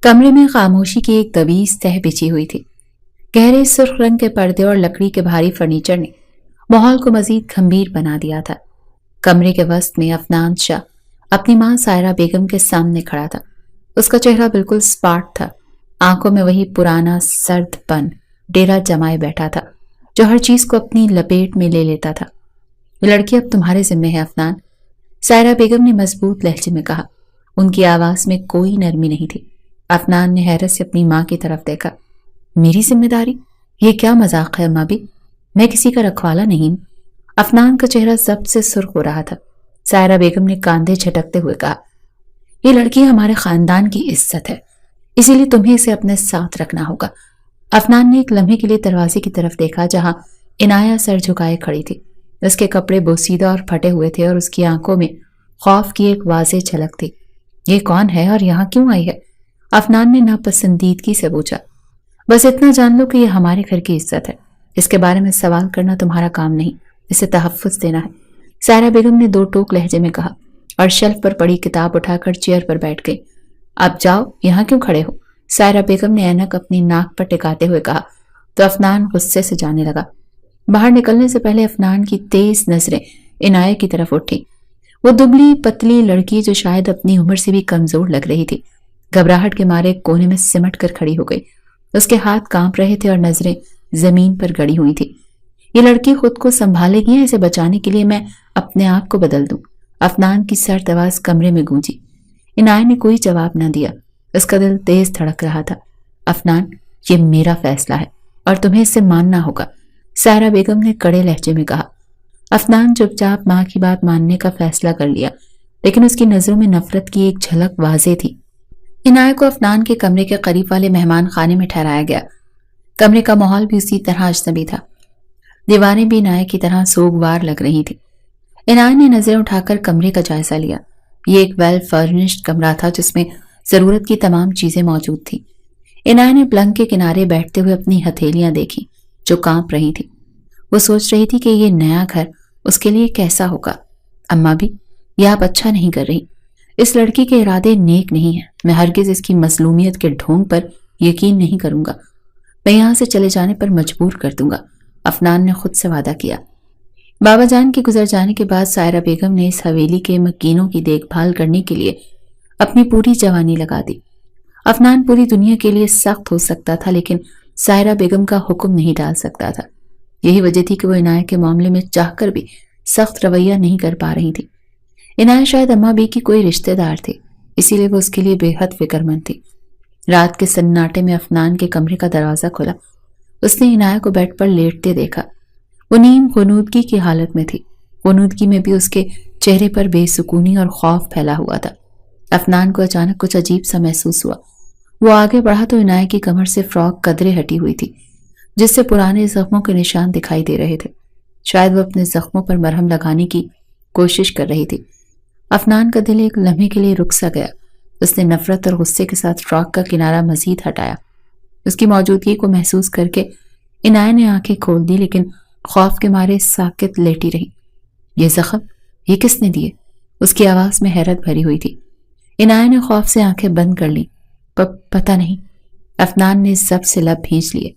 کمرے میں خاموشی کی ایک طویل تہ بچھی ہوئی تھی۔ گہرے سرخ رنگ کے پردے اور لکڑی کے بھاری فرنیچر نے ماحول کو مزید گھمبیر بنا دیا تھا۔ کمرے کے وسط میں عفنان شاہ اپنی ماں سائرہ بیگم کے سامنے کھڑا تھا۔ اس کا چہرہ بالکل سپاٹ تھا، آنکھوں میں وہی پرانا سرد پن ڈیرا جمائے بیٹھا تھا جو ہر چیز کو اپنی لپیٹ میں لے لیتا تھا۔ یہ لڑکی اب تمہارے ذمہ ہے عفنان، سائرہ بیگم نے مضبوط لہجے میں کہا۔ ان کی آواز میں کوئی نرمی نہیں تھی۔ عفنان نے حیرت سے اپنی ماں کی طرف دیکھا۔ میری ذمہ داری؟ یہ کیا مذاق ہے اماں بھی؟ میں کسی کا رکھوالا نہیں ہوں۔ عفنان کا چہرہ سب سے سرخ ہو رہا تھا۔ سائرہ بیگم نے کاندھے جھٹکتے ہوئے کہا، یہ لڑکی ہمارے خاندان کی عزت ہے، اسی لیے تمہیں اسے اپنے ساتھ رکھنا ہوگا۔ عفنان نے ایک لمحے کے لیے دروازے کی طرف دیکھا جہاں عنایہ سر جھکائے کھڑی تھی۔ اس کے کپڑے بوسیدہ اور پھٹے ہوئے تھے اور اس کی آنکھوں میں خوف کی ایک واضح جھلک تھی۔ یہ کون ہے اور یہاں کیوں آئی ہے؟ عفنان نے ناپسندیدگی سے پوچھا۔ بس اتنا جان لو کہ یہ ہمارے گھر کی عزت ہے، اس کے بارے میں سوال کرنا تمہارا کام نہیں، اسے تحفظ دینا ہے، سائرہ بیگم نے دو ٹوک لہجے میں کہا اور شیلف پر پڑی کتاب اٹھا کر چیئر پر بیٹھ گئی۔ اب جاؤ، یہاں کیوں کھڑے ہو؟ سائرہ بیگم نے اینک اپنی ناک پر ٹکاتے ہوئے کہا تو عفنان غصے سے جانے لگا۔ باہر نکلنے سے پہلے عفنان کی تیز نظریں عنایہ کی طرف اٹھی۔ وہ دبلی پتلی لڑکی جو شاید اپنی عمر سے بھی کمزور لگ رہی تھی، گھبراہٹ کے مارے کونے میں سمٹ کر کھڑی ہو گئی۔ اس کے ہاتھ کانپ رہے تھے اور نظریں زمین پر گڑی ہوئی تھی۔ یہ لڑکی خود کو سنبھالے گی یا اسے بچانے کے لیے میں اپنے آپ کو بدل دوں؟ عفنان کی سرد آواز کمرے میں گونجی۔ عنایہ نے کوئی جواب نہ دیا۔ اس کا دل تیز دھڑک رہا تھا۔ عفنان، یہ میرا فیصلہ ہے اور تمہیں اسے ماننا ہوگا، سائرہ بیگم نے کڑے لہجے میں کہا۔ عفنان چپ چاپ ماں کی بات ماننے کا فیصلہ کر لیا، لیکن اس کی نظروں میں نفرت کی ایک جھلک واضح تھی۔ عنایہ کو عفنان کے کمرے کے قریب والے مہمان خانے میں ٹھہرایا گیا۔ کمرے کا ماحول بھی اسی طرح اجنبی تھا۔ دیواریں بھی عنایہ کی طرح سوگوار لگ رہی تھی۔ عنایہ نے نظریں اٹھا کر کمرے کا جائزہ لیا۔ یہ ایک ویل فرنشڈ کمرہ تھا جس میں ضرورت کی تمام چیزیں موجود تھیں۔ عنایہ نے پلنگ کے کنارے بیٹھتے ہوئے اپنی ہتھیلیاں دیکھی جو کانپ رہی تھی۔ وہ سوچ رہی تھی کہ یہ نیا گھر اس کے لیے کیسا ہوگا۔ اماں بھی، یہ آپ اچھا نہیں کر رہی، اس لڑکی کے ارادے نیک نہیں ہیں، میں ہرگز اس کی مظلومیت کے ڈھونگ پر یقین نہیں کروں گا، میں یہاں سے چلے جانے پر مجبور کر دوں گا، عفنان نے خود سے وعدہ کیا۔ بابا جان کے گزر جانے کے بعد سائرہ بیگم نے اس حویلی کے مکینوں کی دیکھ بھال کرنے کے لیے اپنی پوری جوانی لگا دی۔ عفنان پوری دنیا کے لیے سخت ہو سکتا تھا لیکن سائرہ بیگم کا حکم نہیں ڈال سکتا تھا۔ یہی وجہ تھی کہ وہ عنایہ کے معاملے میں چاہ کر بھی سخت رویہ نہیں کر پا رہی تھی۔ عنایہ شاید اماں بی کی کوئی رشتہ دار تھی، اسی لیے وہ اس کے لیے بے حد فکر مند تھی۔ رات کے سناٹے میں عفنان کے کمرے کا دروازہ کھلا۔ اس نے عنایہ کو بیڈ پر لیٹتے دیکھا۔ وہ نیم غنودگی کی حالت میں تھی۔ غنودگی میں بھی اس کے چہرے پر بے سکونی اور خوف پھیلا ہوا تھا۔ عفنان کو اچانک کچھ عجیب سا محسوس ہوا۔ وہ آگے بڑھا تو عنایہ کی کمر سے فراک قدرے ہٹی ہوئی تھی جس سے پرانے زخموں کے نشان دکھائی دے رہے تھے۔ شاید وہ اپنے زخموں پر مرہم لگانے کی کوشش کر رہی تھی۔ عفنان کا دل ایک لمحے کے لیے رک سا گیا۔ اس نے نفرت اور غصے کے ساتھ فراک کا کنارہ مزید ہٹایا۔ اس کی موجودگی کو محسوس کر کے عنایہ نے آنکھیں کھول دی لیکن خوف کے مارے ساکت لیٹی رہی۔ یہ زخم، یہ کس نے دیے؟ اس کی آواز میں حیرت بھری ہوئی تھی۔ عنایہ نے خوف سے آنکھیں بند کر لی۔ پتہ نہیں۔ عفنان نے سب سے لب بھینچ لیے۔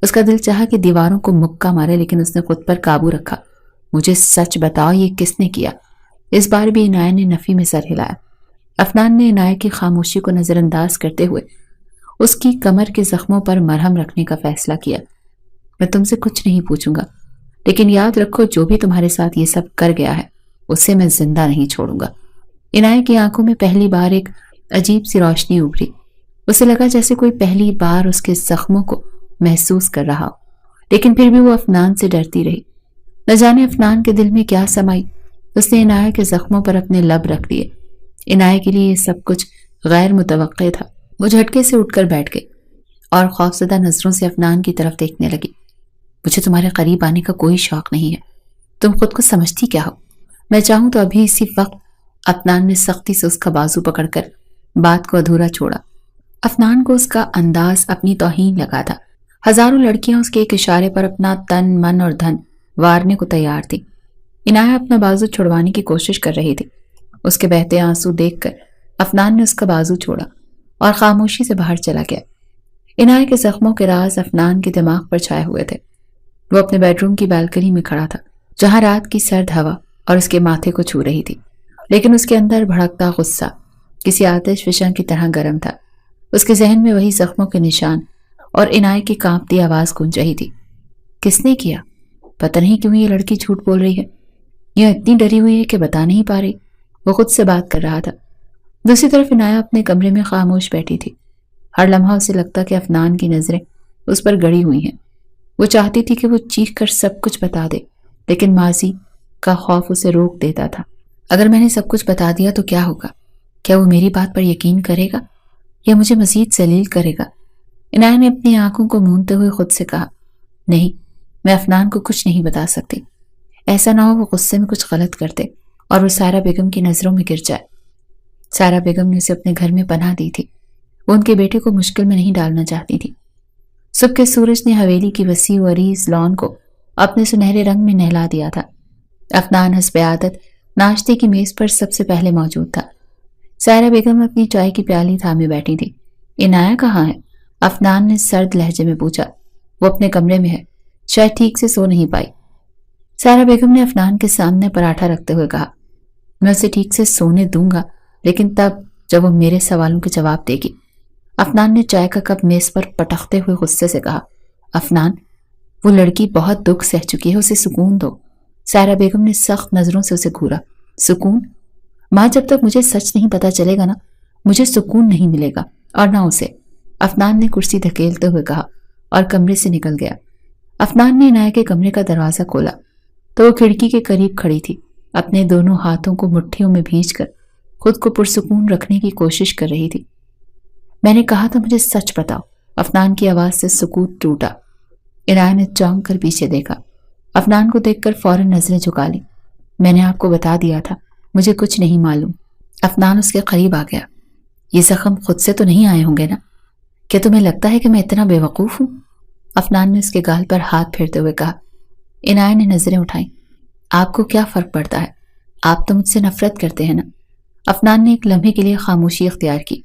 اس کا دل چاہا کہ دیواروں کو مکہ مارے لیکن اس نے خود پر قابو رکھا۔ مجھے سچ بتاؤ، یہ کس نے کیا؟ اس بار بھی عنایہ نے نفی میں سر ہلایا۔ عفنان نے عنایہ کی خاموشی کو نظر انداز کرتے ہوئے اس کی کمر کے زخموں پر مرہم رکھنے کا فیصلہ کیا۔ میں تم سے کچھ نہیں پوچھوں گا، لیکن یاد رکھو جو بھی تمہارے ساتھ یہ سب کر گیا ہے اسے میں زندہ نہیں چھوڑوں گا۔ عنایہ کی آنکھوں میں پہلی بار ایک عجیب سی روشنی ابھری۔ اسے لگا جیسے کوئی پہلی بار اس کے زخموں کو محسوس کر رہا ہو، لیکن پھر بھی وہ عفنان سے ڈرتی رہی۔ نہ جانے عفنان کے دل میں کیا سمائی۔ اس نے عنایہ کے زخموں پر اپنے لب رکھ دیے۔ عنایہ کے لیے یہ سب کچھ غیر متوقع تھا۔ وہ جھٹکے سے اٹھ کر بیٹھ گئی اور خوفزدہ نظروں سے عفنان کی طرف دیکھنے لگی۔ مجھے تمہارے قریب آنے کا کوئی شوق نہیں ہے، تم خود کو سمجھتی کیا ہو؟ میں چاہوں تو ابھی اسی وقت۔ عفنان نے سختی سے اس کا بازو پکڑ کر بات کو ادھورا چھوڑا۔ عفنان کو اس کا انداز اپنی توہین لگا تھا۔ ہزاروں لڑکیاں اس کے ایک اشارے پر اپنا تن، من اور دھن وارنے کو تیار تھی۔ عنایہ اپنا بازو چھڑوانے کی کوشش کر رہی تھی۔ اس کے بہتے آنسو دیکھ کر عفنان نے اس کا بازو چھوڑا اور خاموشی سے باہر چلا گیا۔ عنایت کے زخموں کے راز افنان کے دماغ پر چھائے ہوئے تھے۔ وہ اپنے بیڈ روم کی بالکنی میں کھڑا تھا، جہاں رات کی سرد ہوا اور اس کے ماتھے کو چھو رہی تھی، لیکن اس کے اندر بھڑکتا غصہ کسی آتش فشاں کی طرح گرم تھا۔ اس کے ذہن میں وہی زخموں کے نشان اور عنایت کی کانپتی آواز گونج رہی تھی۔ کس نے کیا؟ پتہ نہیں کیوں یہ لڑکی جھوٹ بول رہی ہے، یہ اتنی ڈری ہوئی ہے کہ بتا نہیں پا رہی۔ وہ خود سے بات کر رہا تھا۔ دوسری طرف عنایت اپنے کمرے میں خاموش بیٹھی تھی۔ ہر لمحہ اسے لگتا کہ افنان کی نظریں اس پر گڑی ہوئی ہیں۔ وہ چاہتی تھی کہ وہ چیخ کر سب کچھ بتا دے، لیکن ماضی کا خوف اسے روک دیتا تھا۔ اگر میں نے سب کچھ بتا دیا تو کیا ہوگا؟ کیا وہ میری بات پر یقین کرے گا یا مجھے مزید ذلیل کرے گا؟ عنایت نے اپنی آنکھوں کو مونتے ہوئے خود سے کہا، نہیں، میں افنان کو کچھ نہیں بتا سکتی۔ ایسا نہ ہو وہ غصے میں کچھ غلط کرتے اور وہ سارا بیگم کی نظروں میں گر جائے۔ سارا بیگم نے اسے اپنے گھر میں پناہ دی تھی، وہ ان کے بیٹے کو مشکل میں نہیں ڈالنا چاہتی تھی۔ صبح کے سورج نے حویلی کی وسیع و عریض لان کو اپنے سنہرے رنگ میں نہلا دیا تھا۔ افنان حسب عادت ناشتے کی میز پر سب سے پہلے موجود تھا۔ سارا بیگم اپنی چائے کی پیالی تھامے بیٹھی تھی۔ عنایت کہاں ہے؟ افنان نے سرد لہجے میں پوچھا۔ وہ اپنے کمرے میں ہے، شاید ٹھیک سے سو نہیں پائی۔ سارا بیگم نے افنان کے سامنے پراٹھا رکھتے ہوئے کہا، میں اسے ٹھیک سے سونے دوں گا، لیکن تب جب وہ میرے سوالوں کے جواب دے گی۔ افنان نے چائے کا کپ میز پر پٹکتے ہوئے غصے سے کہا، افنان، وہ لڑکی بہت دکھ سہ چکی ہے، اسے سکون دو۔ سارا بیگم نے سخت نظروں سے اسے گھورا۔ سکون؟ ماں، جب تک مجھے سچ نہیں پتا چلے گا نا، مجھے سکون نہیں ملے گا، اور نہ اسے۔ افنان نے کرسی دھکیلتے ہوئے کہا اور کمرے سے نکل گیا۔ افنان نے عنایت کے کمرے کا دروازہ کھولا تو وہ کھڑکی کے قریب کھڑی تھی، اپنے دونوں ہاتھوں کو مٹھیوں میں بھینچ کر خود کو پرسکون رکھنے کی کوشش کر رہی تھی۔ میں نے کہا تھا مجھے سچ بتاؤ۔ افنان کی آواز سے سکوت ٹوٹا۔ عنایت نے چونک کر پیچھے دیکھا۔ افنان کو دیکھ کر فوراً نظریں جھکا لی۔ میں نے آپ کو بتا دیا تھا، مجھے کچھ نہیں معلوم۔ افنان اس کے قریب آ گیا۔ یہ زخم خود سے تو نہیں آئے ہوں گے نا؟ کیا تمہیں لگتا ہے کہ میں اتنا بے وقوف ہوں؟ افنان نے اس کے گال پر ہاتھ پھیرتے ہوئے کہا۔ عنایت نے نظریں اٹھائیں۔ آپ کو کیا فرق پڑتا ہے؟ آپ تو مجھ سے نفرت کرتے ہیں نا؟ افنان نے ایک لمحے کے لیے خاموشی اختیار کی۔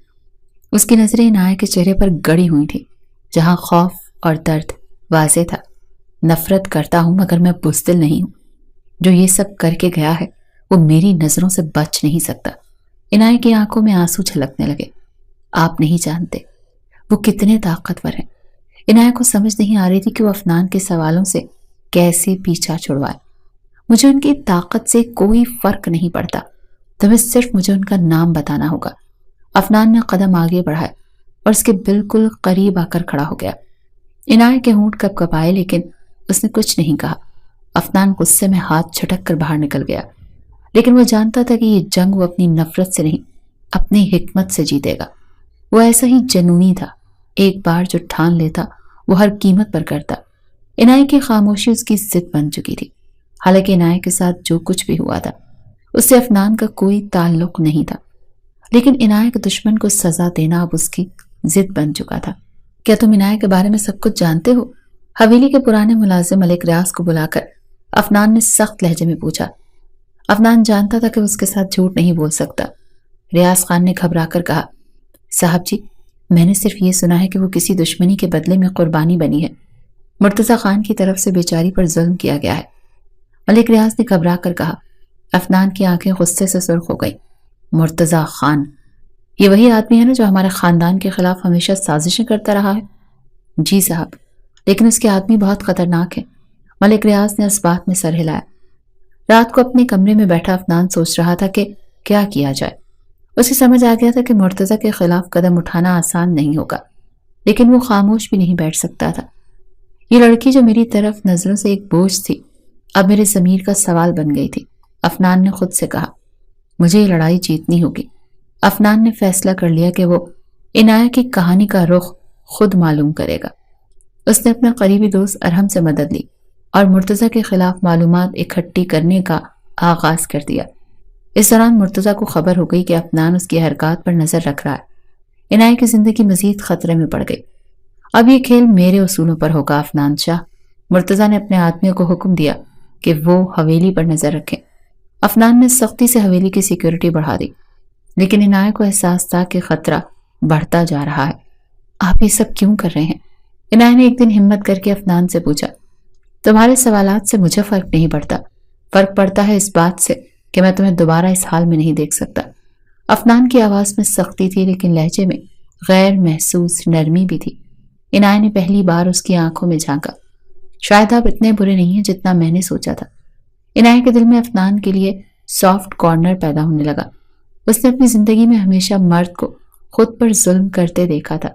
اس کی نظریں عنایت کے چہرے پر گڑی ہوئی تھی، جہاں خوف اور درد واضح تھا۔ نفرت کرتا ہوں مگر میں بزدل نہیں ہوں۔ جو یہ سب کر کے گیا ہے وہ میری نظروں سے بچ نہیں سکتا۔ عنایت کی آنکھوں میں آنسو چھلکنے لگے۔ آپ نہیں جانتے وہ کتنے طاقتور ہیں۔ عنایت کو سمجھ نہیں آ رہی تھی کہ وہ افنان کے سوالوں سے کیسے پیچھا چھڑوائے۔ مجھے ان کی طاقت سے کوئی فرق نہیں پڑتا، تمہیں صرف مجھے ان کا نام بتانا ہوگا۔ افنان نے قدم آگے بڑھائے اور اس کے بالکل قریب آ کر کھڑا ہو گیا۔ عنایت کے ہونٹ کپ کپائے لیکن اس نے کچھ نہیں کہا۔ افنان غصے میں ہاتھ چھٹک کر باہر نکل گیا، لیکن وہ جانتا تھا کہ یہ جنگ وہ اپنی نفرت سے نہیں، اپنی حکمت سے جیتے گا۔ وہ ایسا ہی جنونی تھا، ایک بار جو ٹھان لیتا وہ ہر قیمت پر کرتا۔ عنایت کی خاموشی اس کی ضد بن چکی تھی۔ حالانکہ عنایت کے ساتھ جو کچھ بھی ہوا تھا اس سے افنان کا کوئی تعلق نہیں تھا، لیکن عنایت کے دشمن کو سزا دینا اب اس کی ضد بن چکا تھا۔ کیا تم عنایت کے بارے میں سب کچھ جانتے ہو؟ حویلی کے پرانے ملازم ملک ریاض کو بلا کر افنان نے سخت لہجے میں پوچھا۔ افنان جانتا تھا کہ اس کے ساتھ جھوٹ نہیں بول سکتا۔ ریاض خان نے گھبرا کر کہا، صاحب جی، میں نے صرف یہ سنا ہے کہ وہ کسی دشمنی کے بدلے میں قربانی بنی ہے۔ مرتضی خان کی طرف سے بیچاری پر ظلم کیا گیا ہے۔ ملک ریاض نے گھبرا کر کہا۔ افنان کی آنکھیں غصے سے سرخ ہو گئیں۔ مرتضی خان، یہ وہی آدمی ہے نا جو ہمارے خاندان کے خلاف ہمیشہ سازشیں کرتا رہا ہے؟ جی صاحب، لیکن اس کے آدمی بہت خطرناک ہے۔ ملک ریاض نے اس بات میں سر ہلایا۔ رات کو اپنے کمرے میں بیٹھا افنان سوچ رہا تھا کہ کیا کیا جائے۔ اسے سمجھ آ گیا تھا کہ مرتضی کے خلاف قدم اٹھانا آسان نہیں ہوگا، لیکن وہ خاموش بھی نہیں بیٹھ سکتا تھا۔ یہ لڑکی جو میری طرف نظروں سے ایک بوجھ تھی، اب میرے ضمیر کا سوال بن گئی تھی۔ افنان نے خود سے کہا، مجھے یہ لڑائی جیتنی ہوگی۔ افنان نے فیصلہ کر لیا کہ وہ عنایت کی کہانی کا رخ خود معلوم کرے گا۔ اس نے اپنے قریبی دوست ارحم سے مدد لی اور مرتضی کے خلاف معلومات اکٹھی کرنے کا آغاز کر دیا۔ اس دوران مرتضی کو خبر ہو گئی کہ افنان اس کی حرکات پر نظر رکھ رہا ہے۔ عنایت کی زندگی مزید خطرے میں پڑ گئی۔ اب یہ کھیل میرے اصولوں پر ہوگا افنان شاہ۔ مرتضی نے اپنے آدمیوں کو حکم دیا کہ وہ حویلی پر نظر رکھیں۔ افنان نے سختی سے حویلی کی سیکیورٹی بڑھا دی، لیکن عنایت کو احساس تھا کہ خطرہ بڑھتا جا رہا ہے۔ آپ یہ سب کیوں کر رہے ہیں؟ عنایہ نے ایک دن ہمت کر کے افنان سے پوچھا۔ تمہارے سوالات سے مجھے فرق نہیں پڑتا، فرق پڑتا ہے اس بات سے کہ میں تمہیں دوبارہ اس حال میں نہیں دیکھ سکتا۔ افنان کی آواز میں سختی تھی لیکن لہجے میں غیر محسوس نرمی بھی تھی۔ عنایہ نے پہلی بار اس کی آنکھوں میں جھانکا۔ شاید آپ اتنے برے نہیں ہیں جتنا میں نے سوچا تھا۔ عنایہ کے دل میں افنان کے لیے سافٹ کارنر پیدا ہونے لگا۔ اس نے اپنی زندگی میں ہمیشہ مرد کو خود پر ظلم کرتے دیکھا تھا،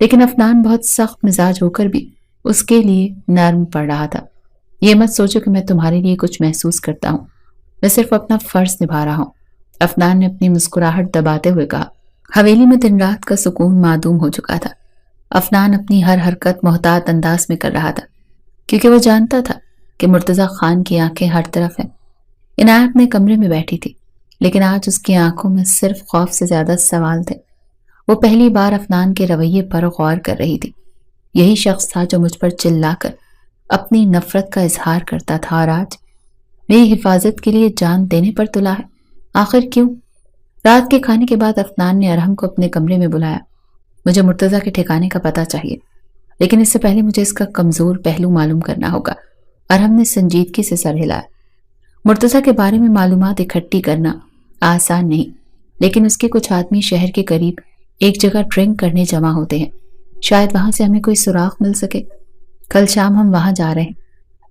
لیکن افنان بہت سخت مزاج ہو کر بھی اس کے لیے نرم پڑ رہا تھا۔ یہ مت سوچو کہ میں تمہارے لیے کچھ محسوس کرتا ہوں، میں صرف اپنا فرض نبھا رہا ہوں، افنان نے اپنی مسکراہٹ دباتے ہوئے کہا۔ حویلی میں دن رات کا سکون معدوم ہو چکا تھا۔ افنان اپنی ہر حرکت محتاط انداز میں کر رہا تھا کیونکہ وہ جانتا تھا کہ مرتضی خان کی آنکھیں ہر طرف ہیں۔ عنایہ اپنے کمرے میں بیٹھی تھی لیکن آج اس کی آنکھوں میں صرف خوف سے زیادہ سوال تھے۔ وہ پہلی بار افنان کے رویے پر غور کر رہی تھی۔ یہی شخص تھا جو مجھ پر چلا کر اپنی نفرت کا اظہار کرتا تھا اور آج میری حفاظت کے لیے جان دینے پر تلا ہے۔ آخر کیوں؟ رات کے کھانے کے بعد افنان نے ارحم کو اپنے کمرے میں بلایا۔ مجھے مرتضی کے ٹھکانے کا پتہ چاہیے، لیکن اس سے پہلے مجھے اس کا کمزور پہلو معلوم کرنا ہوگا۔ ارحم نے سنجیدگی سے سر ہلایا۔ مرتضی کے بارے میں معلومات اکٹھی کرنا آسان نہیں، لیکن اس کے کچھ آدمی شہر کے قریب ایک جگہ ڈرنک کرنے جمع ہوتے ہیں، شاید وہاں سے ہمیں کوئی سراغ مل سکے۔ کل شام ہم وہاں جا رہے ہیں،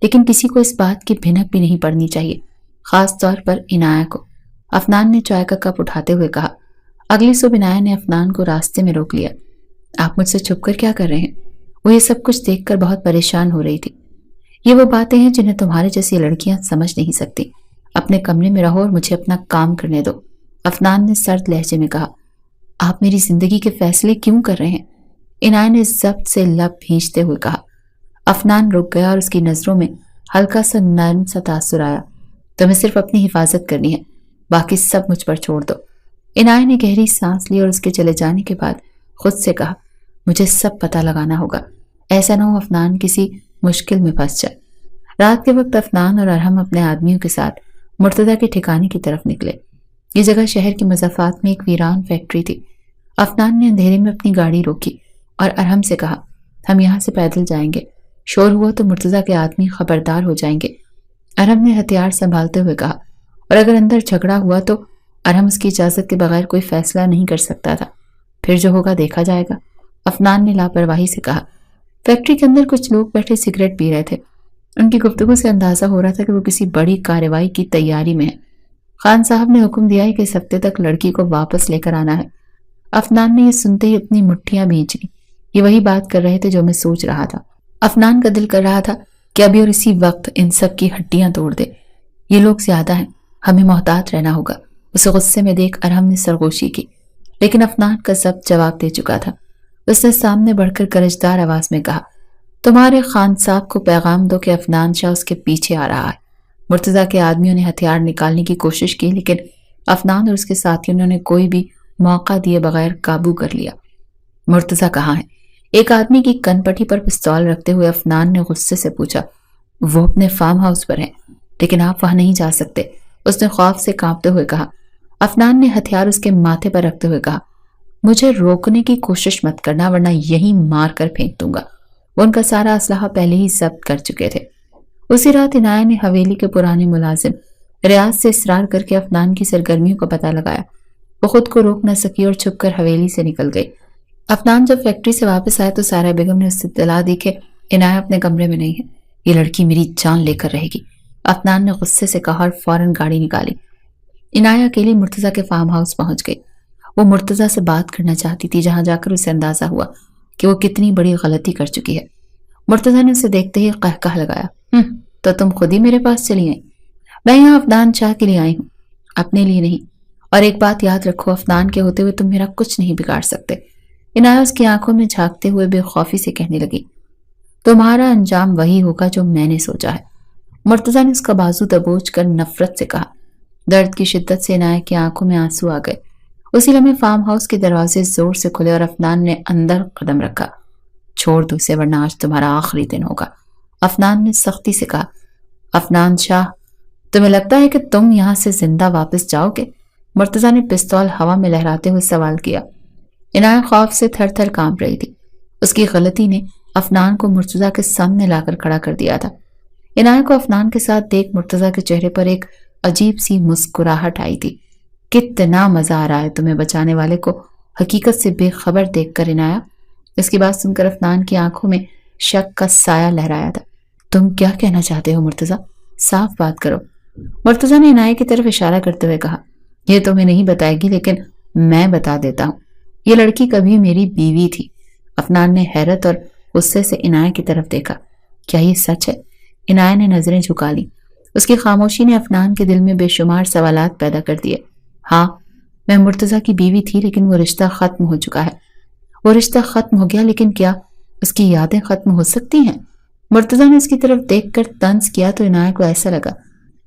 لیکن کسی کو اس بات کی بھنک بھی نہیں پڑنی چاہیے، خاص طور پر عنایہ کو، افنان نے چائے کا کپ اٹھاتے ہوئے کہا۔ اگلی صبح عنایہ نے افنان کو راستے میں روک لیا۔ آپ مجھ سے چھپ کر کیا کر رہے ہیں؟ وہ یہ سب کچھ دیکھ کر بہت پریشان ہو رہی تھی۔ یہ وہ باتیں ہیں جنہیں تمہارے جیسی لڑکیاں سمجھ نہیں سکتی۔ اپنے کمرے میں رہو اور مجھے اپنا کام کرنے دو، افنان نے سرد لہجے میں کہا۔ آپ میری زندگی کے فیصلے کیوں کر رہے ہیں؟ عنایہ نے ضبط سے لب بھینچتے ہوئے کہا۔ افنان رک گیا اور اس کی نظروں میں ہلکا سا نرم سا تاثر آیا۔ تمہیں صرف اپنی حفاظت کرنی ہے، باقی سب مجھ پر چھوڑ دو۔ عنایہ نے گہری سانس لی اور اس کے چلے جانے کے بعد خود سے کہا، مجھے سب پتہ لگانا ہوگا، ایسا نہ ہو افنان کسی مشکل میں پھنس جائے۔ رات کے وقت افنان اور ارحم اپنے آدمیوں کے ساتھ مرتضی کے ٹھکانے کی طرف نکلے۔ یہ جگہ شہر کے مضافات میں ایک ویران فیکٹری تھی۔ افنان نے اندھیرے میں اپنی گاڑی روکی اور ارحم سے کہا، ہم یہاں سے پیدل جائیں گے، شور ہوا تو مرتضی کے آدمی خبردار ہو جائیں گے۔ ارحم نے ہتھیار سنبھالتے ہوئے کہا، اور اگر اندر جھگڑا ہوا تو ارحم اس کی اجازت کے بغیر کوئی فیصلہ نہیں کر سکتا تھا، پھر جو ہوگا دیکھا جائے گا، افنان نے لاپرواہی سے کہا۔ فیکٹری کے اندر کچھ لوگ بیٹھے سگریٹ پی رہے تھے۔ ان کی گفتگو سے اندازہ ہو رہا تھا کہ وہ کسی بڑی کارروائی کی تیاری میں ہے۔ خان صاحب نے حکم دیا ہے کہ اس ہفتے تک لڑکی کو واپس لے کر آنا ہے۔ افنان نے یہ سنتے ہی اپنی مٹھیاں بھینچ لی۔ یہ وہی بات کر رہے تھے جو میں سوچ رہا تھا۔ افنان کا دل کر رہا تھا کہ ابھی اور اسی وقت ان سب کی ہڈیاں توڑ دے۔ یہ لوگ زیادہ ہیں، ہمیں محتاط رہنا ہوگا۔ اسے غصے میں دیکھ ارحم نے سرگوشی کی، لیکن افنان کا ضبط جواب دے چکا تھا۔ اس نے سامنے بڑھ کر گرجدار آواز میں کہا، تمہارے خان صاحب کو پیغام دو کہ افنان شاہ اس کے پیچھے آ رہا ہے۔ مرتضی کے آدمیوں نے ہتھیار نکالنے کی کوشش کی، لیکن افنان اور اس کے ساتھیوں نے کوئی بھی موقع دیے بغیر قابو کر لیا۔ مرتضی کہاں ہے؟ ایک آدمی کی کن پٹی پر پستول رکھتے ہوئے افنان نے غصے سے پوچھا۔ وہ اپنے فارم ہاؤس پر ہیں، لیکن آپ وہاں نہیں جا سکتے، اس نے خوف سے کانپتے ہوئے کہا۔ افنان نے ہتھیار اس کے ماتھے پر رکھتے ہوئے کہا، مجھے روکنے کی کوشش مت کرنا ورنہ یہی مار کر پھینک دوں گا۔ وہ ان کا سارا اسلحہ پہلے ہی ضبط کر چکے تھے۔ اسی رات عنایہ نے حویلی کے پرانے ملازم ریاض سے اصرار کر کے افنان کی سرگرمیوں کا پتہ لگایا۔ وہ خود کو روک نہ سکی اور چھپ کر حویلی سے نکل گئی۔ افنان جب فیکٹری سے واپس آئے تو سارا بیگم نے اس سے اطلاع دی کہ عنایہ اپنے کمرے میں نہیں ہے۔ یہ لڑکی میری جان لے کر رہے گی، افنان نے غصے سے کہا اور فوراً گاڑی نکالی۔ عنایہ اکیلی مرتضی کے فارم ہاؤس پہنچ گئی۔ وہ مرتضی سے بات کرنا چاہتی تھی، جہاں جا کر اسے اندازہ ہوا کہ وہ کتنی بڑی غلطی کر چکی ہے۔ مرتضی نے اسے دیکھتے ہی قہقہ لگایا، تو تم خود ہی میرے پاس چلی آئیں؟ میں یہاں افنان شاہ کے لیے آئی ہوں، اپنے لیے نہیں، اور ایک بات یاد رکھو، افنان کے ہوتے ہوئے تم میرا کچھ نہیں بگاڑ سکتے۔ عنایہ اس کی آنکھوں میں جھانکتے ہوئے بے خوفی سے کہنے لگی، تمہارا انجام وہی ہوگا جو میں نے سوچا ہے۔ مرتضی نے اس کا بازو دبوچ کر نفرت سے کہا۔ درد کی شدت سے عنایہ کی آنکھوں میں آنسو آ گئے۔ اسی لمحے فارم ہاؤس کے دروازے زور سے کھلے اور افنان نے اندر قدم رکھا۔ چھوڑ دو اسے ورنہ آج تمہارا آخری دن ہوگا، افنان نے سختی سے کہا۔ افنان شاہ، تمہیں لگتا ہے کہ تم یہاں سے زندہ واپس جاؤ گے؟ مرتضی نے پستول ہوا میں لہراتے ہوئے سوال کیا۔ عنایت خوف سے تھر تھر کانپ رہی تھی۔ اس کی غلطی نے افنان کو مرتضیٰ کے سامنے لا کر کھڑا کر دیا تھا۔ عنایت کو افنان کے ساتھ دیکھ مرتضیٰ کے چہرے پر ایک عجیب سی مسکراہٹ آئی تھی۔ کتنا مزہ آ رہا ہے تمہیں بچانے والے کو حقیقت سے بے خبر دیکھ کر عنایت۔ اس کی بات سن کر افنان کی آنکھوں میں شک کا سایہ لہرایا تھا۔ تم کیا کہنا چاہتے ہو مرتضیٰ؟ صاف بات کرو۔ مرتضیٰ نے عنایت کی طرف اشارہ کرتے ہوئے کہا، یہ تمہیں نہیں بتائے گی لیکن میں بتا دیتا ہوں، یہ لڑکی کبھی میری بیوی تھی۔ افنان نے حیرت اور غصے سے عنایت کی طرف دیکھا۔ کیا یہ سچ ہے؟ عنایت نے نظریں جھکا لی۔ اس کی خاموشی نے افنان کے دل میں بے شمار سوالات پیدا کر دیے۔ ہاں، میں مرتضیٰ کی بیوی تھی لیکن وہ رشتہ ختم ہو چکا ہے۔ وہ رشتہ ختم ہو گیا لیکن کیا اس کی یادیں ختم ہو سکتی ہیں؟ مرتضیٰ نے اس کی طرف دیکھ کر طنز کیا تو عنایت کو ایسا لگا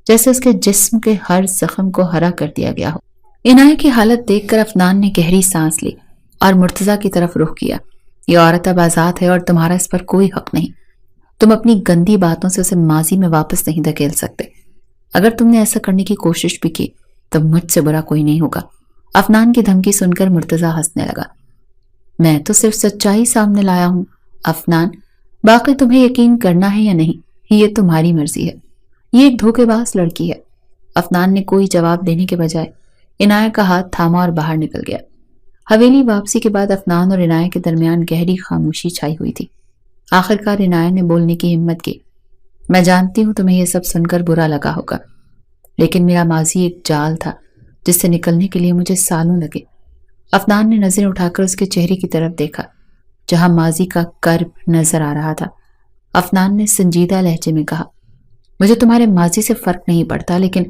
جیسے اس کے جسم کے ہر زخم کو ہرا کر دیا گیا ہو۔ عنایت کی حالت دیکھ کر افنان نے گہری سانس لی اور مرتضیٰ کی طرف رخ کیا۔ یہ عورت اب آزاد ہے اور تمہارا اس پر کوئی حق نہیں۔ تم اپنی گندی باتوں سے اسے ماضی میں واپس نہیں دھکیل سکتے۔ اگر تم نے ایسا کرنے کی کوشش بھی کی تو مجھ سے برا کوئی نہیں ہوگا۔ افنان کی دھمکی سن کر مرتضیٰ ہنسنے لگا۔ میں تو صرف سچائی سامنے لایا ہوں افنان، باقی تمہیں یقین کرنا ہے یا نہیں یہ تمہاری مرضی ہے۔ یہ ایک دھوکے باز لڑکی ہے۔ افنان نے کوئی جواب دینے کے بجائے عنایت کا ہاتھ تھاما اور باہر نکل گیا۔ حویلی واپسی کے بعد افنان اور عنایت کے درمیان گہری خاموشی چھائی ہوئی تھی۔ آخرکار عنایت نے بولنے کی ہمت کی۔ میں جانتی ہوں تمہیں یہ سب سن کر برا لگا ہوگا، لیکن میرا ماضی ایک جال تھا جس سے نکلنے کے لیے مجھے سالوں لگے۔ افنان نے نظریں اٹھا کر اس کے چہرے کی طرف دیکھا جہاں ماضی کا کرب نظر آ رہا تھا۔ افنان نے سنجیدہ لہجے میں کہا، مجھے تمہارے ماضی سے فرق نہیں پڑتا، لیکن